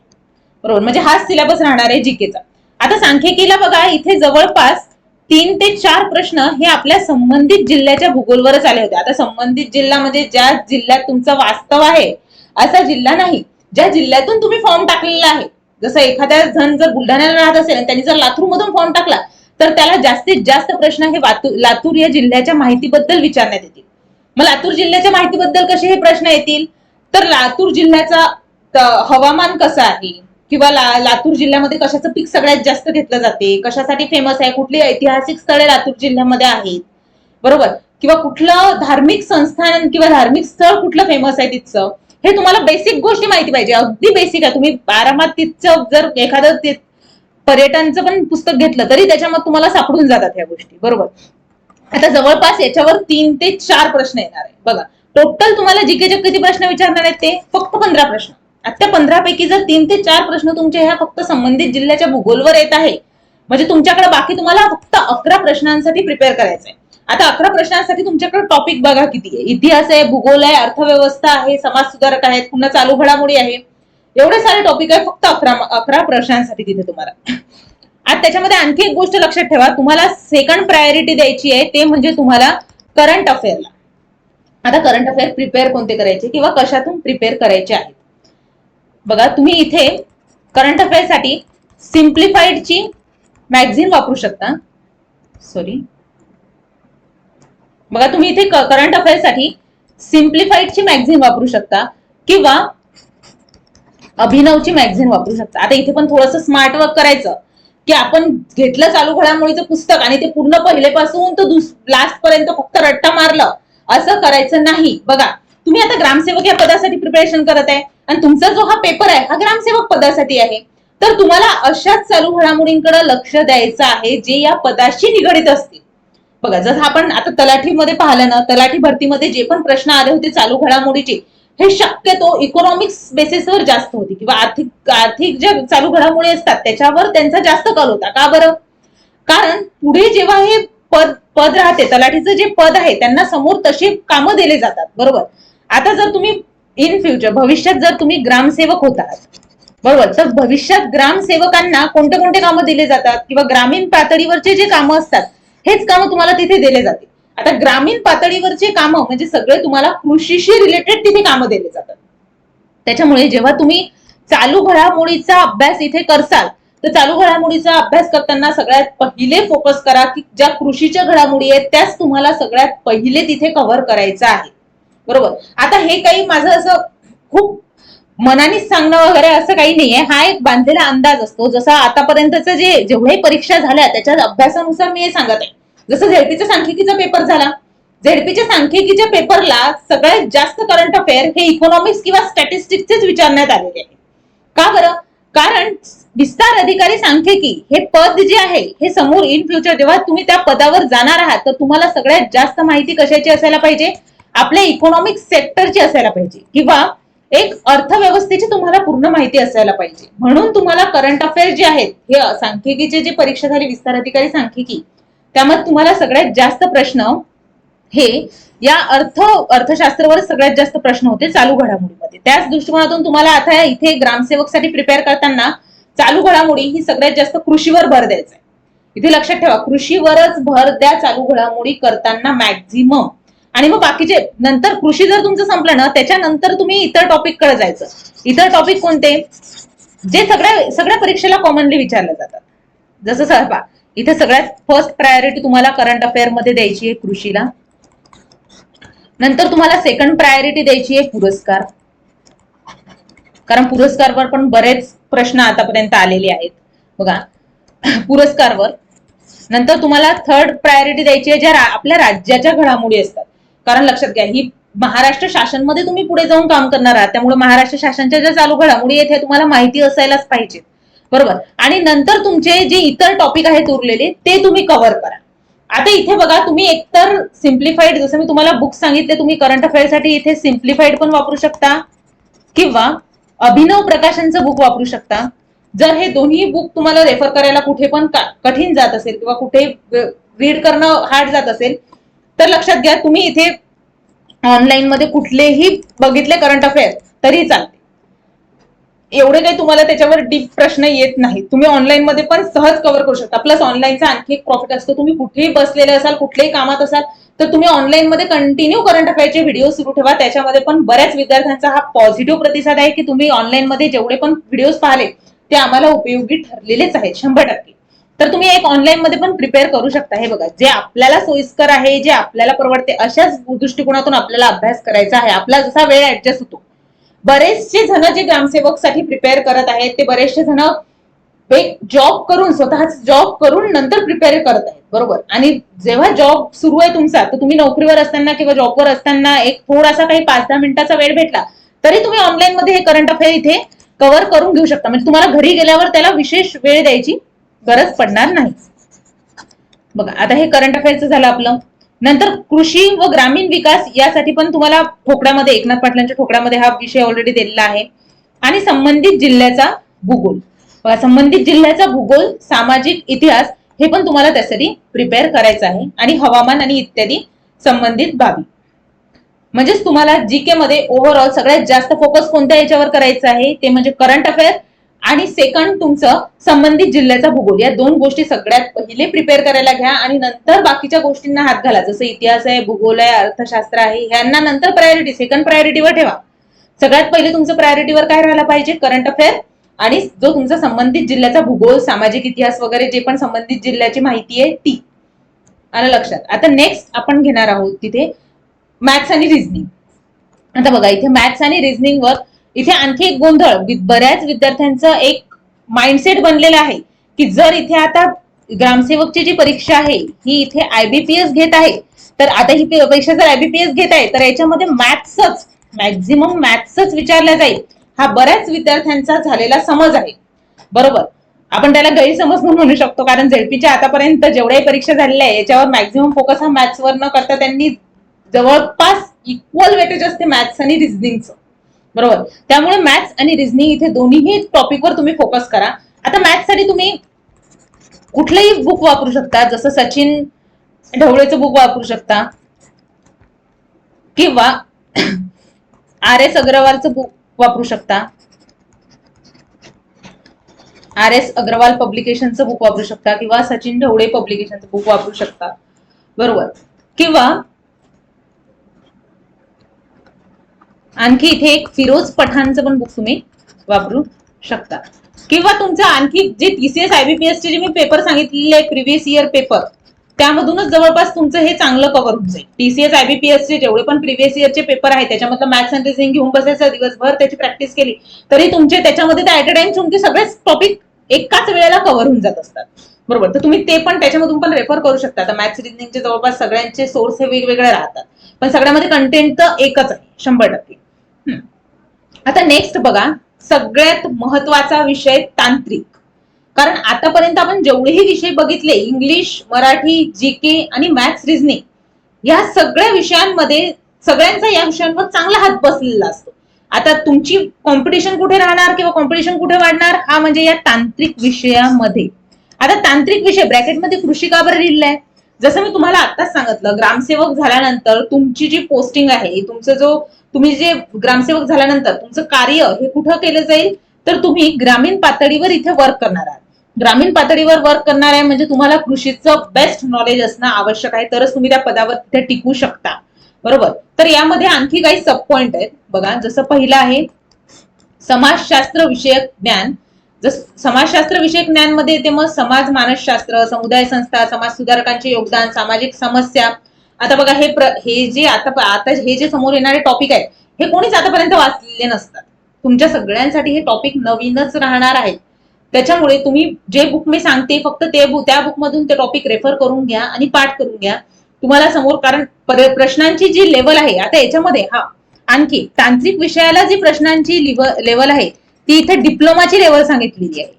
बरोबर. म्हणजे हाच सिलेबस राहणार आहे GKचा. आता सांख्यिकीला बघा इथे जवळपास 3 ते 4 प्रश्न हे आपल्या संबंधित जिल्ह्याच्या भूगोलवरच आले होते. आता संबंधित जिल्हा म्हणजे ज्या जिल्ह्यात तुमचं वास्तव आहे असा जिल्हा नाही, ज्या जिल्ह्यातून तुम्ही फॉर्म टाकलेला आहे. जसं एखाद्या जण जर बुलढाण्याला राहत असेल आणि त्यांनी जर लातूर मधून फॉर्म टाकला तर त्याला जास्तीत जास्त प्रश्न हे लातूर या जिल्ह्याच्या माहितीबद्दल विचारण्यात येतील. मग लातूर जिल्ह्याच्या माहितीबद्दल कसे हे प्रश्न येतील तर लातूर जिल्ह्याचा हवामान कसं आहे किंवा लातूर जिल्ह्यामध्ये कशाचं पीक सगळ्यात जास्त घेतलं जाते, कशासाठी फेमस आहे, कुठली ऐतिहासिक स्थळे लातूर जिल्ह्यामध्ये आहेत, बरोबर. किंवा कुठलं धार्मिक संस्थान किंवा धार्मिक स्थळ कुठलं फेमस आहे तिथचं, हे तुम्हाला बेसिक गोष्टी माहिती पाहिजे. अगदी बेसिक आहे. तुम्ही आरामात तिथचं जर एखादं पर्यटनचं पण पुस्तक घेतलं तरी त्याच्यामध्ये तुम्हाला सापडून जातात ह्या गोष्टी, बरोबर. आता जवळपास याच्यावर 3 ते 4 प्रश्न येणार आहे बघा. टोटल तुम्हाला जीकेचे किती प्रश्न विचारणार आहेत ते फक्त 15 प्रश्न. आता 15 पैकी जर 3 ते 4 प्रश्न तुमचे ह्या फक्त संबंधित जिल्ह्याच्या भूगोलवर येत आहे, म्हणजे तुमच्याकडे बाकी तुम्हाला फक्त 11 प्रश्नांसाठी प्रिपेअर करायचंय. आता 11 प्रश्नांसाठी तुमच्याकडे टॉपिक बघा किती आहे. इतिहास आहे, भूगोल आहे, अर्थव्यवस्था आहे, समाज सुधारक आहेत, पुन्हा चालू घडामोडी आहे. एवढे सारे टॉपिक आहे फक्त 11 प्रश्नांसाठी तिथे तुम्हाला. आता त्याच्यामध्ये आणखी एक गोष्ट लक्षात ठेवा, तुम्हाला सेकंड प्रायोरिटी द्यायची आहे, ते म्हणजे तुम्हाला करंट अफेअरला. आता करंट अफेअर प्रिपेअर कोणते करायचे किंवा कशातून प्रिपेअर करायचे आहेत बघा. तुम्ही इथे करंट अफेअर साठी सिम्प्लिफाईडची मॅगझिन वापरू शकता. सॉरी बघा, तुम्ही इथे करंट अफेअर साठी सिम्प्लिफाईडची मॅगझिन वापरू शकता किंवा अभिनवची मॅगझिन वापरू शकता. आता इथे पण थोडंसं स्मार्ट वर्क करायचं की आपण घेतलं चालू घडामोडीचं पुस्तक आणि ते पूर्ण पहिलेपासून तर लास्ट पर्यंत फक्त रट्टा मारलं, असं करायचं नाही. बघा, तुम्ही आता ग्रामसेवक या पदासाठी प्रिपरेशन करत आहे आणि तुमचा जो हा पेपर आहे हा ग्रामसेवक पदासाठी आहे, तर तुम्हाला अशाच चालू घडामोडींकडे लक्ष द्यायचं आहे जे या पदाशी निगडित असतील. बघा, जसं आपण आता तलाठीमध्ये पाहिलं ना, तलाठी भरतीमध्ये जे पण प्रश्न आले होते चालू घडामोडीचे, हे शक्यतो इकॉनॉमिक्स बेसिसवर जास्त होती किंवा आर्थिक ज्या चालू घडामोडी असतात त्याच्यावर त्यांचा जास्त कल होता. का बरं? कारण पुढे जेव्हा हे पद राहते, तलाठीचं जे पद आहे त्यांना समोर तशी कामं दिले जातात, बरोबर. आता जर तुम्ही इन फ्युचर भविष्यात जर तुम्ही ग्रामसेवक होतात, बरोबर, तर भविष्यात ग्रामसेवकांना कोणते कोणते कामं दिले जातात किंवा ग्रामीण पातळीवरचे जे कामं असतात हेच कामं तुम्हाला तिथे दिले जातील. आता ग्रामीण पातळीवरचे कामं म्हणजे सगळे तुम्हाला कृषीशी रिलेटेड तिथे कामं दिले जातात. त्याच्यामुळे जेव्हा तुम्ही चालू घडामोडीचा अभ्यास इथे करसाल, तर चालू घडामोडीचा अभ्यास करताना सगळ्यात पहिले फोकस करा की ज्या कृषीच्या घडामोडी आहेत त्याच तुम्हाला सगळ्यात पहिले तिथे कव्हर करायचं आहे, बरोबर. आता हे काही माझं असं खूप मनानेच सांगणं वगैरे असं काही नाहीये, हा एक बांधलेला अंदाज असतो. जसा आतापर्यंतचं जेवढे परीक्षा झाल्या त्याच्या अभ्यासानुसार मी हे सांगत आहे. जसं झेडपीच्या सांख्यिकीचा पेपर झाला, झेडपीच्या सांख्यिकीच्या पेपरला सगळ्यात जास्त करंट अफेअर हे इकॉनॉमिक्स किंवा स्टॅटिस्टिक्सचेच विचारण्यात आलेले आहे. का बरं? कारण विस्तार अधिकारी सांख्यिकी हे पद जे आहे हे समोर इन फ्युचर जेव्हा तुम्ही त्या पदावर जाणार आहात तर तुम्हाला सगळ्यात जास्त माहिती कशाची असायला पाहिजे? आपल्या इकॉनॉमिक्स सेक्टरची असायला पाहिजे किंवा एक अर्थव्यवस्थेची तुम्हाला पूर्ण माहिती असायला पाहिजे. म्हणून तुम्हाला करंट अफेअर जे आहेत हे सांख्यिकीचे जे परीक्षा झाली विस्तार अधिकारी सांख्यिकी, त्यामध्ये तुम्हाला सगळ्यात जास्त प्रश्न हे या अर्थशास्त्रावर सगळ्यात जास्त प्रश्न होते चालू घडामोडीमध्ये. त्याच दृष्टिकोनातून तुम्हाला आता इथे ग्रामसेवकसाठी प्रिपेअर करताना चालू घडामोडी ही सगळ्यात जास्त कृषीवर भर द्यायचा आहे. इथे लक्षात ठेवा, कृषीवरच भर द्या चालू घडामोडी करताना मॅक्झिमम. आणि मग बाकीचे नंतर कृषी जर तुमचं संपलं ना त्याच्यानंतर तुम्ही इतर टॉपिक कडे जायचं. इतर टॉपिक कोणते? जे सगळ्या परीक्षेला कॉमनली विचारले जातात. जसं सहपा इथे सगळ्यात फर्स्ट प्रायोरिटी तुम्हाला करंट अफेअर मध्ये द्यायची आहे कृषीला. नंतर तुम्हाला सेकंड प्रायोरिटी द्यायची आहे पुरस्कार, कारण पुरस्कारवर पण बरेच प्रश्न आतापर्यंत आलेले आहेत बघा पुरस्कारवर. नंतर तुम्हाला थर्ड प्रायोरिटी द्यायची आहे ज्या आपल्या राज्याच्या घडामोडी असतात. कारण लक्षात घ्या, ही महाराष्ट्र शासनमध्ये तुम्ही पुढे जाऊन काम करणार आहात, त्यामुळे महाराष्ट्र शासनाच्या ज्या चालू घडामोडी आहेत हे तुम्हाला माहिती असायलाच पाहिजे, बरोबर. आणि नंतर तुमचे जे इतर टॉपिक आहेत उरलेले ते तुम्ही कव्हर करा. आता इथे बघा, तुम्ही एकतर सिम्प्लिफाईड, जसं मी तुम्हाला बुक सांगितले, तुम्ही करंट अफेअरसाठी इथे सिम्प्लिफाईड पण वापरू शकता किंवा अभिनव प्रकाशनचं बुक वापरू शकता. जर हे दोन्ही बुक तुम्हाला रेफर करायला कुठे पण कठीण जात असेल किंवा कुठे रीड करणं हार्ड जात असेल तर लक्षात घ्या, तुम्ही इथे ऑनलाईन मध्ये कुठलेही बघितले करंट अफेअर तरी चालते. एवढे काही तुम्हाला त्याच्यावर डीप प्रश्न येत नाही, तुम्ही ऑनलाईन मध्ये पण सहज कव्हर करू शकता. प्लस ऑनलाईनचा आणखी एक प्रॉफिट असतो, तुम्ही कुठेही बसलेले असाल, कुठल्याही कामात असाल तर तुम्ही ऑनलाईन मध्ये कंटिन्यू करंट अफेअरचे व्हिडिओ सुरू ठेवा. त्याच्यामध्ये पण बऱ्याच विद्यार्थ्यांचा हा पॉझिटिव्ह प्रतिसाद आहे की तुम्ही ऑनलाईन मध्ये जेवढे पण व्हिडिओ पाहिले ते आम्हाला उपयोगी ठरलेलेच आहेत 100%. तर तुम्ही एक ऑनलाईन मध्ये पण प्रिपेअर करू शकता. हे बघा, जे आपल्याला सोयीस्कर आहे, जे आपल्याला परवडते अशाच दृष्टिकोनातून आपल्याला अभ्यास करायचा आहे. आपला जसा वेळ ऍडजस्ट होतो. बरेचसे जण जे ग्रामसेवक साठी प्रिपेअर करत आहेत ते बरेचसे जण एक जॉब करून, स्वतःच जॉब करून नंतर प्रिपेअर करत आहेत, बरोबर. आणि जेव्हा जॉब सुरू आहे तुमचा, तर तुम्ही नोकरीवर असताना किंवा जॉबवर असताना एक थोडासा काही 5-10 मिनिटाचा वेळ भेटला तरी तुम्ही ऑनलाईन मध्ये हे करंट अफेअर इथे कव्हर करून घेऊ शकता. म्हणजे तुम्हाला घरी गेल्यावर त्याला विशेष वेळ द्यायची गरज पडणार नाही. बघा, आता हे करंट अफेअरचं झालं आपलं. नंतर कृषी व ग्रामीण विकास यासाठी पण तुम्हाला ठोकड्यामध्ये, एकनाथ पाटलांच्या ठोकड्यामध्ये हा विषय ऑलरेडी दिलेला आहे. आणि संबंधित जिल्ह्याचा भूगोल, संबंधित जिल्ह्याचा भूगोल, सामाजिक इतिहास हे पण तुम्हाला त्यासाठी प्रिपेअर करायचं आहे. आणि हवामान आणि इत्यादी संबंधित बाबी. म्हणजेच तुम्हाला जीके मध्ये ओव्हरऑल सगळ्यात जास्त फोकस कोणत्या याच्यावर करायचं आहे ते म्हणजे करंट अफेअर आणि सेकंड तुमचं संबंधित जिल्ह्याचा भूगोल. या दोन गोष्टी सगळ्यात पहिले प्रिपेअर करायला घ्या आणि नंतर बाकीच्या गोष्टींना हात घाला. जसं इतिहास आहे, भूगोल आहे, अर्थशास्त्र आहे, ह्यांना नंतर प्रायोरिटी, सेकंड प्रायोरिटीवर ठेवा. सगळ्यात पहिले तुमचं प्रायोरिटीवर काय राहायला पाहिजे, करंट अफेअर आणि जो तुमचा संबंधित जिल्ह्याचा भूगोल, सामाजिक इतिहास वगैरे जे पण संबंधित जिल्ह्याची माहिती आहे ती. आलं लक्षात. आता नेक्स्ट आपण घेणार आहोत तिथे मॅथ्स आणि रिझनिंग. आता बघा, इथे मॅथ्स आणि रिझनिंग वर इथे आणखी एक गोंधळ, बऱ्याच विद्यार्थ्यांचं एक माइंडसेट बनलेलं आहे की जर इथे आता ग्रामसेवकची जी परीक्षा आहे ही इथे आयबीपीएस घेत आहे, तर आता ही परीक्षा जर आयबीपीएस घेत आहे तर याच्यामध्ये मॅथ्सच, मॅक्झिमम मॅथ्सच विचारला जाईल, हा बऱ्याच विद्यार्थ्यांचा झालेला समज आहे, बरोबर. आपण त्याला गैरसमज म्हणू शकतो, कारण झेडपीच्या आतापर्यंत जेवढ्याही परीक्षा झालेल्या आहे याच्यावर मॅक्झिमम फोकस हा मॅथ्सवर न करता त्यांनी जवळपास इक्वल वेटेज असते मॅथ्स आणि रिझनिंगचं, बरोबर. त्यामुळे मॅथ्स आणि रिझनिंग इथे दोन्ही टॉपिकवर तुम्ही फोकस करा. आता मॅथ्स साठी तुम्ही कुठलंही बुक वापरू शकता, जसं सचिन ढवळेचं बुक वापरू शकता किंवा RS अग्रवालचं बुक वापरू शकता, RS अग्रवाल पब्लिकेशनचं बुक वापरू शकता किंवा सचिन ढवळे पब्लिकेशनचं बुक वापरू शकता, बरोबर. किंवा आणखी इथे एक फिरोज पठाणचं पण बुक तुम्ही वापरू शकता. किंवा तुमचं आणखी जे TCS IBPS चे जे मी पेपर सांगितलेले प्रिव्हियस इयर पेपर, त्यामधूनच जवळपास तुमचं हे चांगलं कव्हर होऊन जाईल. TCS IBPS चे जेवढे पण प्रिव्हियस इयरचे पेपर आहेत त्याच्यामधलं मॅथ्स आणि रिझनिंग घेऊन बसायचं, दिवसभर त्याची प्रॅक्टिस केली तरी तुमचे त्याच्यामध्ये ऍट अ टाइम तुमचे सगळेच टॉपिक एकाच वेळेला कव्हर होऊन जात असतात, बरोबर. तर तुम्ही ते पण त्याच्यामधून पण रेफर करू शकता. आता मॅथ्स रिझनिंगचे जवळपास सगळ्यांचे सोर्स हे वेगवेगळे राहतात, पण सगळ्यामध्ये कंटेंट तर एकच आहे 100%. आता नेक्स्ट बघा, सगळ्यात महत्वाचा विषय तांत्रिक. कारण आतापर्यंत आपण जेवढेही विषय बघितले, इंग्लिश, मराठी, जीके आणि मॅथ्स रिझनिंग, या सगळ्या विषयांमध्ये सगळ्यांचा या विषयांवर चांगला हात बसलेला असतो. आता तुमची कॉम्पिटिशन कुठे राहणार किंवा कॉम्पिटिशन कुठे वाढणार, हा म्हणजे या तांत्रिक विषयामध्ये. आता तांत्रिक विषय ब्रॅकेटमध्ये कृषी का बरं लिहिलंय, जसं मी तुम्हाला आताच सांगितलं, ग्रामसेवक झाल्यानंतर तुमची जी पोस्टिंग आहे, तुमचं जो तुम्ही जे ग्रामसेवक झाल्यानंतर तुमचं कार्य हे कुठं केलं जाईल, तर तुम्ही ग्रामीण पातळीवर इथे वर्क करणार आहात. ग्रामीण पातळीवर वर्क करणार आहे म्हणजे तुम्हाला कृषीचं बेस्ट नॉलेज असणं आवश्यक आहे, तरच तुम्ही त्या पदावर तिथे टिकू शकता, बरोबर. तर यामध्ये आणखी काही सब पॉइंट आहेत बघा. जसं पहिलं आहे समाजशास्त्र विषयक ज्ञान. समाजशास्त्र विषयक ज्ञान मध्ये येते मग समाज मानसशास्त्र, समुदाय संस्था, समाज सुधारकांचे योगदान, सामाजिक समस्या. आता बघा, हे जे आता हे जे समोर येणारे टॉपिक आहेत हे कोणीच आतापर्यंत वाचलेले नसतात. तुमच्या सगळ्यांसाठी हे टॉपिक नवीनच राहणार आहेत. त्याच्यामुळे तुम्ही जे बुक मी सांगते फक्त त्या बुक मधून ते टॉपिक रेफर करून घ्या आणि पाठ करून घ्या तुम्हाला समोर. कारण प्रश्नांची जी लेवल आहे आता याच्यामध्ये, आणखी तांत्रिक विषयाला जी प्रश्नांची लेवल आहे ती इथे डिप्लोमाची लेवल सांगितलेली आहे,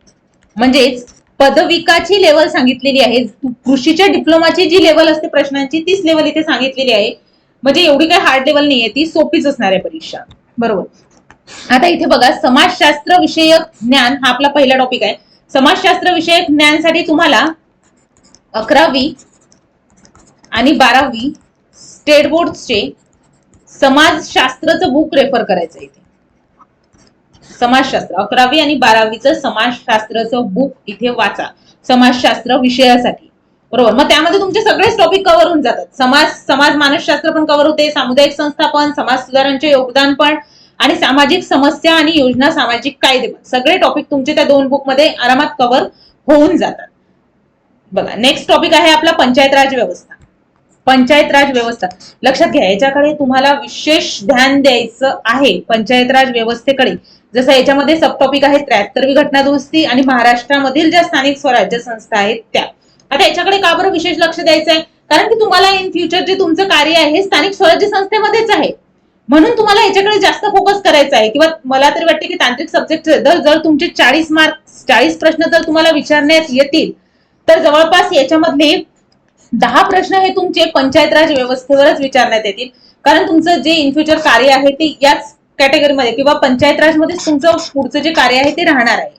म्हणजेच पदविकाची लेवल सांगितलेली आहे. कृषीच्या डिप्लोमाची जी लेवल असते प्रश्नांची तीच लेवल इथे सांगितलेली आहे. म्हणजे एवढी काही हार्ड लेवल नाहीये, ती सोपीच असणार आहे परीक्षा, बरोबर. आता इथे बघा, समाजशास्त्र विषयक ज्ञान हा आपला पहिला टॉपिक आहे. समाजशास्त्र विषयक ज्ञानसाठी तुम्हाला 11वी आणि 12वी स्टेट बोर्डचे समाजशास्त्रचं बुक रेफर करायचं इथे. समाजशास्त्र 11वी आणि 12वीचं समाजशास्त्रचं बुक इथे वाचा समाजशास्त्र विषयासाठी, बरोबर. मग त्यामध्ये तुमचे सगळेच टॉपिक कव्हर होऊन जातात. समाज मानसशास्त्र पण कव्हर होते, सामुदायिक संस्था पण, समाज सुधारांचे योगदान पण, आणि सामाजिक समस्या आणि योजना, सामाजिक कायदे पण, सगळे टॉपिक तुमचे त्या दोन बुक मध्ये आरामात कव्हर होऊन जातात. बघा, नेक्स्ट टॉपिक आहे आपला पंचायत राज व्यवस्था. पंचायत राज व्यवस्था लक्षात घ्या, याच्याकडे तुम्हाला विशेष ध्यान द्यायचं आहे, पंचायत राज व्यवस्थेकडे. जसं याच्यामध्ये सब टॉपिक आहे 73वी घटना दुरुस्ती आणि महाराष्ट्रामधील ज्या स्थानिक स्वराज्य संस्था आहेत त्या. आता याच्याकडे का बरं विशेष लक्ष द्यायचं आहे? कारण की तुम्हाला इन फ्युचर जे तुमचं कार्य आहे हे स्थानिक स्वराज्य संस्थेमध्येच आहे, म्हणून तुम्हाला याच्याकडे जास्त फोकस करायचा आहे. किंवा मला तरी वाटते की तांत्रिक सब्जेक्ट जर तुमचे 40 प्रश्न जर तुम्हाला विचारण्यात येतील तर जवळपास याच्यामधले 10 प्रश्न हे तुमचे पंचायत राज व्यवस्थेवरच विचारण्यात येतील. कारण तुमचं जे इन फ्युचर कार्य आहे ते याच कॅटेगरीमध्ये किंवा पंचायत राजमध्येच तुमचं पुढचं जे कार्य आहे ते राहणार आहे.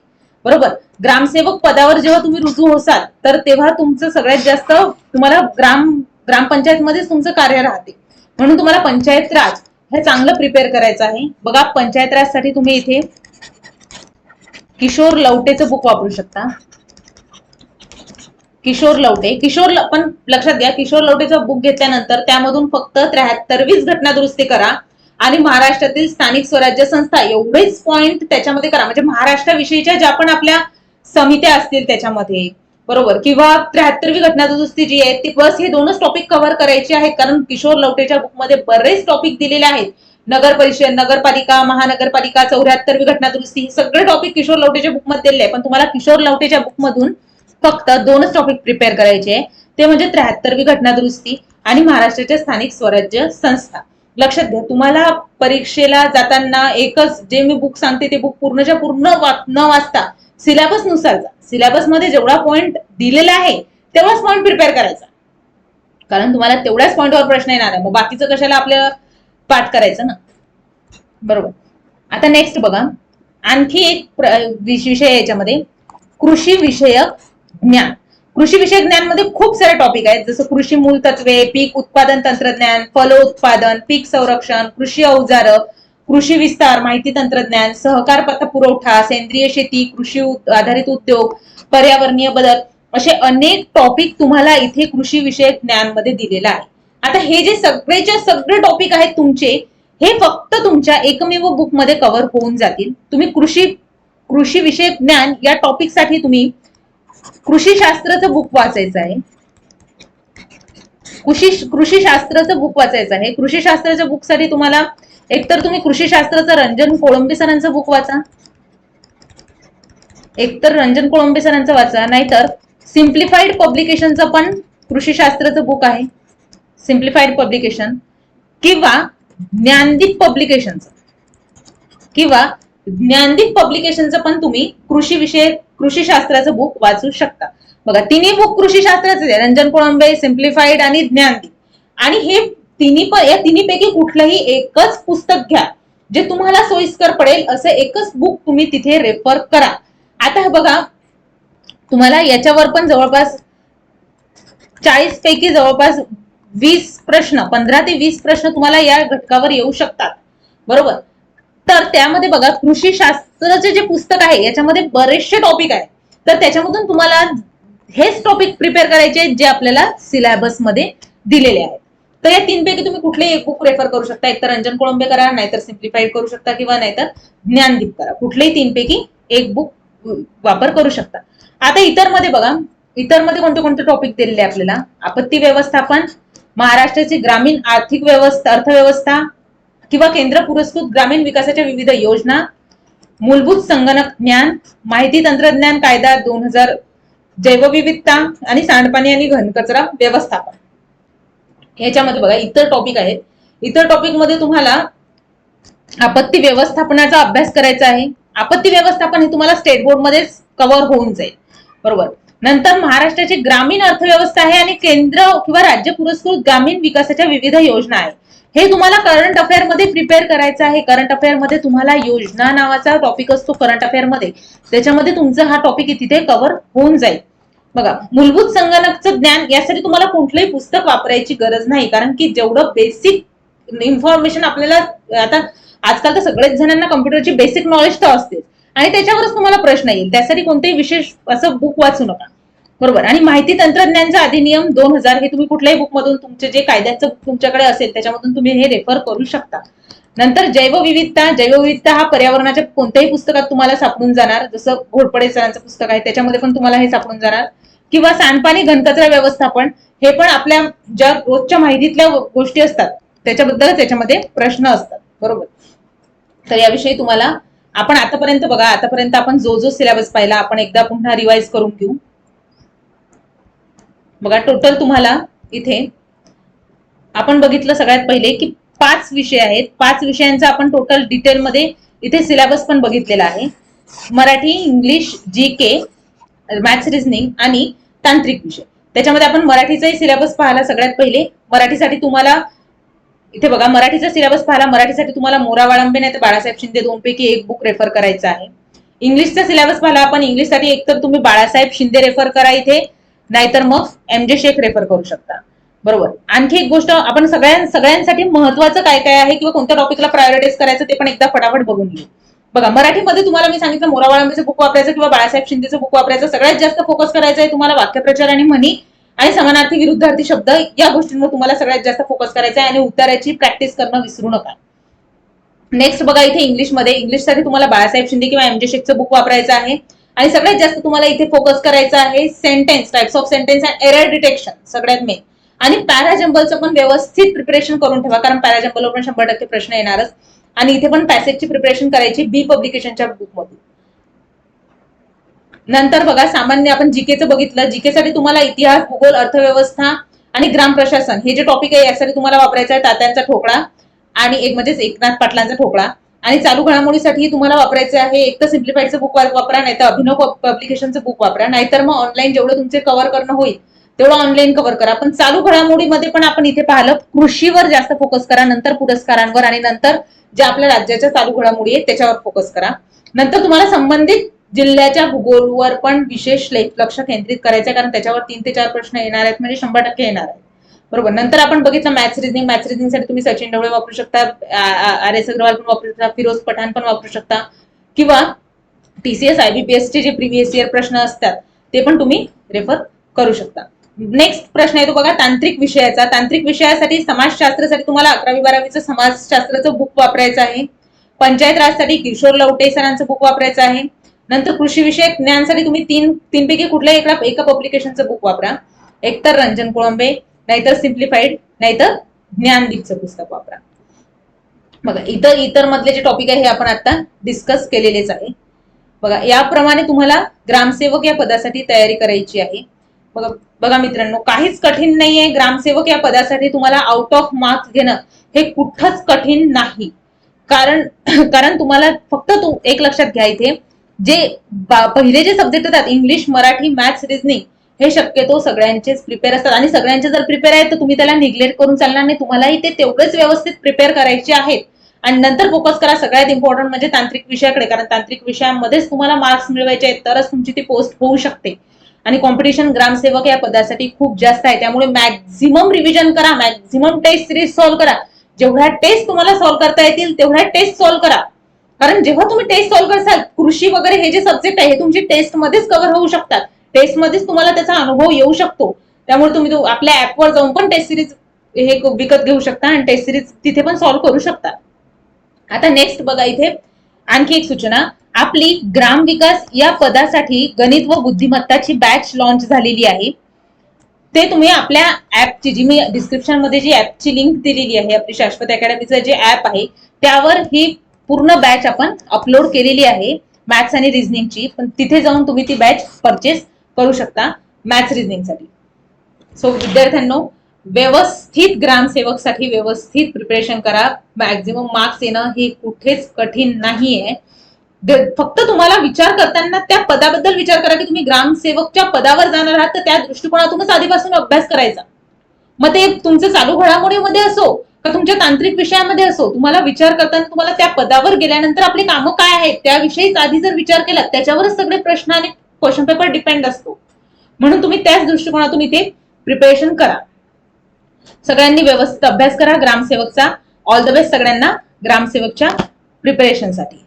बरोबर. ग्रामसेवक पदावर जेव्हा तुम्ही रुजू होसाल तर तेव्हा तुमचं सगळ्यात जास्त तुम्हाला ग्रामपंचायत मध्येच तुमचं कार्य राहते, म्हणून तुम्हाला पंचायत राज हे चांगलं प्रिपेअर करायचं आहे. बघा, पंचायत राज साठी तुम्ही इथे किशोर लवटेचं बुक वापरू शकता. पण लक्षात घ्या, किशोर लवटेचं बुक घेतल्यानंतर त्यामधून फक्त 73वीच घटना दुरुस्ती करा आणि महाराष्ट्रातील स्थानिक स्वराज्य संस्था एवढेच पॉइंट त्याच्यामध्ये करा. म्हणजे महाराष्ट्राविषयीच्या ज्या पण आपल्या समित्या असतील त्याच्यामध्ये, बरोबर, किंवा 73वी घटना दुरुस्ती जी आहे ती, बस हे दोनच टॉपिक कव्हर करायचे आहेत. कारण किशोर लवटेच्या बुकमध्ये बरेच टॉपिक दिलेले आहेत. नगर परिषद, नगरपालिका, महानगरपालिका, 74वी घटना दुरुस्ती, हे सगळे टॉपिक किशोर लवटेच्या बुकमध्ये दिलेले आहे. पण तुम्हाला किशोर लवटेच्या बुकमधून फक्त दोनच टॉपिक प्रिपेअर करायचे, ते म्हणजे 73वी घटना दुरुस्ती आणि महाराष्ट्राच्या स्थानिक स्वराज्य संस्था. लक्षात घ्या, तुम्हाला परीक्षेला जाताना एकच जे मी बुक सांगते ते बुक पूर्णच्या पूर्ण न वाचता सिलेबस नुसार जा. सिलेबस मध्ये जेवढा पॉइंट दिलेला आहे तेवढाच पॉइंट प्रिपेअर करायचा, कारण तुम्हाला तेवढ्याच पॉइंटवर प्रश्न येणार आहे. मग बाकीचं कशाला आपल्याला पाठ करायचं ना, बरोबर. आता नेक्स्ट बघा, आणखी एक विषय याच्यामध्ये कृषी विषयक ज्ञान. कृषी विषयक ज्ञान मध्ये खूप सारे टॉपिक आहेत, जसं कृषी मूल तत्वे, पीक उत्पादन तंत्रज्ञान, फलोत्पादन, पीक संरक्षण, कृषी अवजार, कृषी विस्तार, माहिती तंत्रज्ञान, सहकार पथ पुरवठा, सेंद्रिय शेती, कृषी आधारित उद्योग, पर्यावरणीय बदल, असे अनेक टॉपिक तुम्हाला इथे कृषी विषयक ज्ञान मध्ये दिलेला आहे. आता हे जे सगळेच्या सगळे टॉपिक आहेत तुमचे, हे फक्त तुमच्या एकमेव बुक मध्ये कव्हर होऊन जातील. तुम्ही कृषी विषयक ज्ञान या टॉपिक साठी तुम्ही कृषी शास्त्राचं बुक वाचायचं आहे. कृषी शास्त्राचं बुक वाचायचं आहे. कृषी शास्त्राच्या बुक साठी तुम्हाला एकतर तुम्ही कृषी शास्त्राचं रंजन कोळंबे सरांचं बुक वाचा, नाहीतर सिम्प्लिफाईड पब्लिकेशनचं पण कृषी शास्त्राचं बुक आहे, सिम्प्लिफाईड पब्लिकेशन, किंवा ज्ञानदीप पब्लिकेशनचं पण तुम्ही कृषी शास्त्राचं बुक वाचू शकता. बघा, तिन्ही बुक कृषी शास्त्राचे, रंजन कोळंबे, सिम्प्लिफाईड आणि ज्ञानदीप. आणि हे या तिन्हीपैकी कुठलंही एकच पुस्तक घ्या, जे तुम्हाला सोयीस्कर पडेल असं एकच बुक तुम्ही तिथे रेफर करा. आता बघा, तुम्हाला याच्यावर पण जवळपास 40 पैकी जवळपास 20 प्रश्न, 15 ते 20 प्रश्न तुम्हाला या घटकावर येऊ शकतात, बरोबर. तर त्यामध्ये बघा, कृषी शास्त्राचे जे पुस्तक आहे याच्यामध्ये बरेचसे टॉपिक आहेत, तर त्याच्यामधून तुम्हाला हेच टॉपिक प्रिपेअर करायचे जे आपल्याला सिलेबस मध्ये दिलेले आहेत. तर या तीनपैकी तुम्ही कुठलेही एक बुक रेफर करू शकता. एकतर रंजन कोळंबे करा, नाहीतर सिम्प्लिफाईड करू शकता, किंवा नाहीतर ज्ञानदीप करा. कुठलेही तीनपैकी एक बुक वापर करू शकता. आता इतर मध्ये बघा, इतर मध्ये कोणते कोणते टॉपिक दिलेले आपल्याला? आपत्ती व्यवस्थापन, महाराष्ट्राची ग्रामीण आर्थिक व्यवस्था, अर्थव्यवस्था किंवा केंद्र पुरस्कृत ग्रामीण विकासाच्या विविध योजना, मूलभूत संगणक ज्ञान, माहिती तंत्रज्ञान कायदा 2000, जैवविविधता आणि सांडपाणी आणि घनकचरा व्यवस्थापन. ह्याच्यामध्ये बघा इतर टॉपिक आहेत. इतर टॉपिक मध्ये तुम्हाला आपत्ती व्यवस्थापनाचा अभ्यास करायचा आहे. आपत्ती व्यवस्थापन हे तुम्हाला स्टेट बोर्ड मध्येच कव्हर होऊन जाईल, बरोबर. नंतर महाराष्ट्राची ग्रामीण अर्थव्यवस्था आहे आणि केंद्र किंवा राज्य पुरस्कृत ग्रामीण विकासाच्या विविध योजना आहे. हे तुम्हाला करंट अफेअर मध्ये प्रिपेअर करायचं आहे. करंट अफेअर मध्ये तुम्हाला योजना नावाचा टॉपिक असतो करंट अफेअर मध्ये, त्याच्यामध्ये तुमचा हा टॉपिक तिथे कव्हर होऊन जाईल. बघा, मूलभूत संगणकचं ज्ञान, यासाठी तुम्हाला कुठलंही पुस्तक वापरायची गरज नाही, कारण की जेवढं बेसिक इन्फॉर्मेशन आपल्याला, आता आजकाल तर सगळ्याच जणांना कम्प्युटरची बेसिक नॉलेज तर असते आणि त्याच्यावरच तुम्हाला प्रश्न येईल. त्यासाठी कोणतेही विशेष असं बुक वाचू नका, बरोबर. आणि माहिती तंत्रज्ञानचा अधिनियम 2000 हे तुम्ही कुठल्याही बुक मधून, तुमचे जे कायद्याचं तुमच्याकडे असेल त्याच्यामधून तुम्ही हे रेफर करू शकता. नंतर जैवविविधता हा पर्यावरणाच्या कोणत्याही पुस्तकात तुम्हाला सापडून जाणार, जसं घोरपडे सरांचं पुस्तक आहे त्याच्यामध्ये पण तुम्हाला हे सापडून जाणार. किंवा सांडपाणी घनकचरा व्यवस्थापन, हे पण आपल्या ज्या रोजच्या माहितीतल्या गोष्टी असतात त्याच्याबद्दल त्याच्यामध्ये प्रश्न असतात, बरोबर. तर याविषयी तुम्हाला आपण आतापर्यंत बघा, आतापर्यंत आपण जो जो सिलेबस पाहिला आपण एकदा पुन्हा रिवाइज करून घेऊ. बघा, टोटल तुम्हाला इथे आपण बघितलं सगळ्यात पहिले की 5 विषय आहेत. 5 विषयांचा आपण टोटल डिटेलमध्ये इथे सिलेबस पण बघितलेला आहे. Marathi, English, GK, maths, reasoning आणि तांत्रिक विषय. त्याच्यामध्ये आपण मराठीचाही सिलेबस पाहिला सगळ्यात पहिले. मराठीसाठी तुम्हाला इथे बघा, मराठीचा सिलेबस पाहिला. मराठीसाठी तुम्हाला मोरा वाळंबे नाही तर बाळासाहेब शिंदे दोनपैकी एक बुक रेफर करायचं आहे. इंग्लिशचा सिलेबस पाहिला आपण. इंग्लिशसाठी एकतर तुम्ही बाळासाहेब शिंदे रेफर करा इथे, नाहीतर मग MJ शेख रेफर करू शकता, बरोबर. आणखी एक गोष्ट आपण सगळ्यांसाठी महत्वाचं काय काय आहे किंवा कोणत्या टॉपिकला प्रायोरिटाईज करायचं ते पण एकदा फटाफट बघून घेऊ. बघा, मराठीमध्ये तुम्हाला मी सांगितलं मोरा वाळंबेचं बुक वापरायचं किंवा बाळासाहेब शिंदेचं बुक वापरायचं. सगळ्यात जास्त फोकस करायचा आहे तुम्हाला वाक्यप्रचार आणि म्हणी आणि समानार्थी विरुद्धार्थी शब्द, या गोष्टींवर तुम्हाला सगळ्यात जास्त फोकस करायचा आहे आणि उत्तराची प्रॅक्टिस करणं विसरू नका. नेक्स्ट बघा, इथे इंग्लिशसाठी तुम्हाला बाळासाहेब शिंदे किंवा MJ शेखचं बुक वापरायचं आहे आणि सगळ्यात जास्त तुम्हाला इथे फोकस करायचं आहे sentence, types of sentence and error detection सगळ्यात मेन. आणि पॅराजंबलचं पण व्यवस्थित प्रिपरेशन करून ठेवा, कारण पॅराजंबलवर पण 100% प्रश्न येणारच. आणि इथे पण पॅसेजची प्रिपरेशन करायची बी पब्लिकेशनच्या बुकमधून. नंतर बघा, सामान्य आपण जीकेचं बघितलं. जीकेसाठी तुम्हाला इतिहास, भूगोल, अर्थव्यवस्था आणि ग्राम प्रशासन हे जे टॉपिक आहे यासाठी तुम्हाला वापरायचा आहे तात्यांचा ठोकळा आणि एक म्हणजे एकनाथ पाटलांचा ठोकळा. आणि चालू घडामोडीसाठी तुम्हाला वापरायचं आहे एक तर सिम्प्लिफाईडचं बुक वापरा, नाहीतर अभिनव पब्लिकेशनचं बुक वापरा, नाहीतर मग ऑनलाईन जेवढं तुमचे कव्हर करणं होईल तेवढं ऑनलाईन कव्हर करा. पण चालू घडामोडीमध्ये पण आपण इथे पाहिलं कृषीवर जास्त फोकस करा, नंतर पुरस्कारांवर आणि नंतर ज्या आपल्या राज्याच्या चालू घडामोडी आहेत त्याच्यावर फोकस करा. नंतर तुम्हाला संबंधित जिल्ह्याच्या भूगोलवर पण विशेष लक्ष केंद्रित करायचं, कारण त्याच्यावर 3 ते 4 प्रश्न येणार आहेत, म्हणजे 100% येणार आहेत, बरोबर. नंतर आपण बघितलं मॅथ्स रिझनिंग साठी तुम्ही सचिन ढवळे वापरू शकता, RS अग्रवाल पण वापरू शकता, फिरोज पठाण पण वापरू शकता, किंवा TCS IBPS चे जे प्रिव्हियस इयर प्रश्न असतात ते पण तुम्ही रेफर करू शकता. नेक्स्ट प्रश्न आहे तो बघा तांत्रिक विषयाचा. तांत्रिक विषयासाठी समाजशास्त्रासाठी तुम्हाला 11वी-12वीचं समाजशास्त्राचं बुक वापरायचं आहे. पंचायत राजसाठी किशोर लवटे सरांचं बुक वापरायचं आहे. नंतर कृषी विषयक ज्ञानसाठी तुम्ही तीन पैकी कुठल्याही एका पब्लिकेशनचं बुक वापरा, एकतर रंजन कोळंबे, नाहीतर सिम्प्लिफाईड, नाहीतर ज्ञानदीपचं पुस्तक वापरा. बघा, इतर मधले जे टॉपिक आहे हे आपण आता डिस्कस केलेलेच आहे. बघा, याप्रमाणे तुम्हाला ग्रामसेवक या पदासाठी तयारी करायची आहे. बघा मित्रांनो, काहीच कठीण नाहीये. ग्रामसेवक या पदासाठी तुम्हाला आउट ऑफ मार्क्स घेणं हे कुठंच कठीण नाही, कारण तुम्हाला फक्त एक लक्षात घ्या, इथे जे पहिले जे सब्जेक्ट येतात इंग्लिश, मराठी, मॅथ्स, रिझनिंग हे शक्यतो सगळ्यांचेच प्रिपेअर असतात आणि सगळ्यांचे जर प्रिपेअर आहेत तर तुम्ही त्याला निग्लेक्ट करून चालणार नाही. तुम्हालाही ते तेवढेच व्यवस्थित प्रिपेअर करायचे आहेत आणि नंतर फोकस करा सगळ्यात इम्पॉर्टंट म्हणजे तांत्रिक विषयाकडे, कारण तांत्रिक विषयामध्येच तुम्हाला मार्क्स मिळवायचे आहेत, तरच तुमची ती पोस्ट होऊ शकते. आणि कॉम्पिटिशन ग्रामसेवक या पदासाठी खूप जास्त आहे, त्यामुळे मॅक्झिमम रिव्हिजन करा, मॅक्झिमम टेस्ट सिरीज सॉल्व्ह करा. जेवढ्या टेस्ट तुम्हाला सॉल्व्ह करता येतील तेवढ्या टेस्ट सॉल्व्ह करा, कारण जेव्हा तुम्ही टेस्ट सॉल्व्ह करसाल, कृषी वगैरे हे जे सब्जेक्ट आहे हे तुमची टेस्ट मध्येच कव्हर होऊ शकतात, टेस्ट मध्येच तुम्हाला त्याचा अनुभव येऊ शकतो. त्यामुळे तुम्ही आपल्या ऍपवर जाऊन पण टेस्ट सिरीज हे विकत घेऊ शकता आणि टेस्ट सिरीज तिथे पण सॉल्व्ह करू शकता. आता नेक्स्ट बघा, इथे आणखी एक सूचना, आपली ग्रामविकास या पदासाठी गणित व बुद्धिमत्ताची बॅच लॉन्च झालेली आहे. ते तुम्ही आपल्या ऍपची, जी मी डिस्क्रिप्शन मध्ये जी ऍपची लिंक दिलेली आहे, आपली शाश्वत अकॅडमीचं जे ऍप आहे त्यावर ही पूर्ण बॅच आपण अपलोड केलेली आहे मॅथ्स आणि रिझनिंगची. पण तिथे जाऊन तुम्ही ती बॅच परचेस करू शकता मॅथ्स रिझनिंगसाठी. सो विद्यार्थ्यांनो, व्यवस्थित ग्रामसेवकसाठी व्यवस्थित प्रिपरेशन करा. मॅक्झिमम मार्क्स येणं हे कुठेच कठीण नाहीये. फक्त तुम्हाला विचार करताना त्या पदाबद्दल विचार करा की तुम्ही ग्रामसेवकच्या पदावर जाणार आहात, तर त्या दृष्टिकोनातूनच आधीपासून अभ्यास करायचा. मग ते तुमचं चालू घडामोडीमध्ये असो का तुमच्या तांत्रिक विषयामध्ये असो, तुम्हाला विचार करताना तुम्हाला त्या पदावर गेल्यानंतर आपली कामं काय आहेत त्याविषयीच आधी जर विचार केला, त्याच्यावरच सगळे प्रश्न आणि क्वेश्चन पेपर डिपेंड असतो. म्हणून तुम्ही त्याच दृष्टिकोनातून इथे प्रिपरेशन करा. सगळ्यांनी व्यवस्थित अभ्यास करा ग्रामसेवकचा. ऑल द बेस्ट सगळ्यांना ग्रामसेवकच्या प्रिपरेशनसाठी.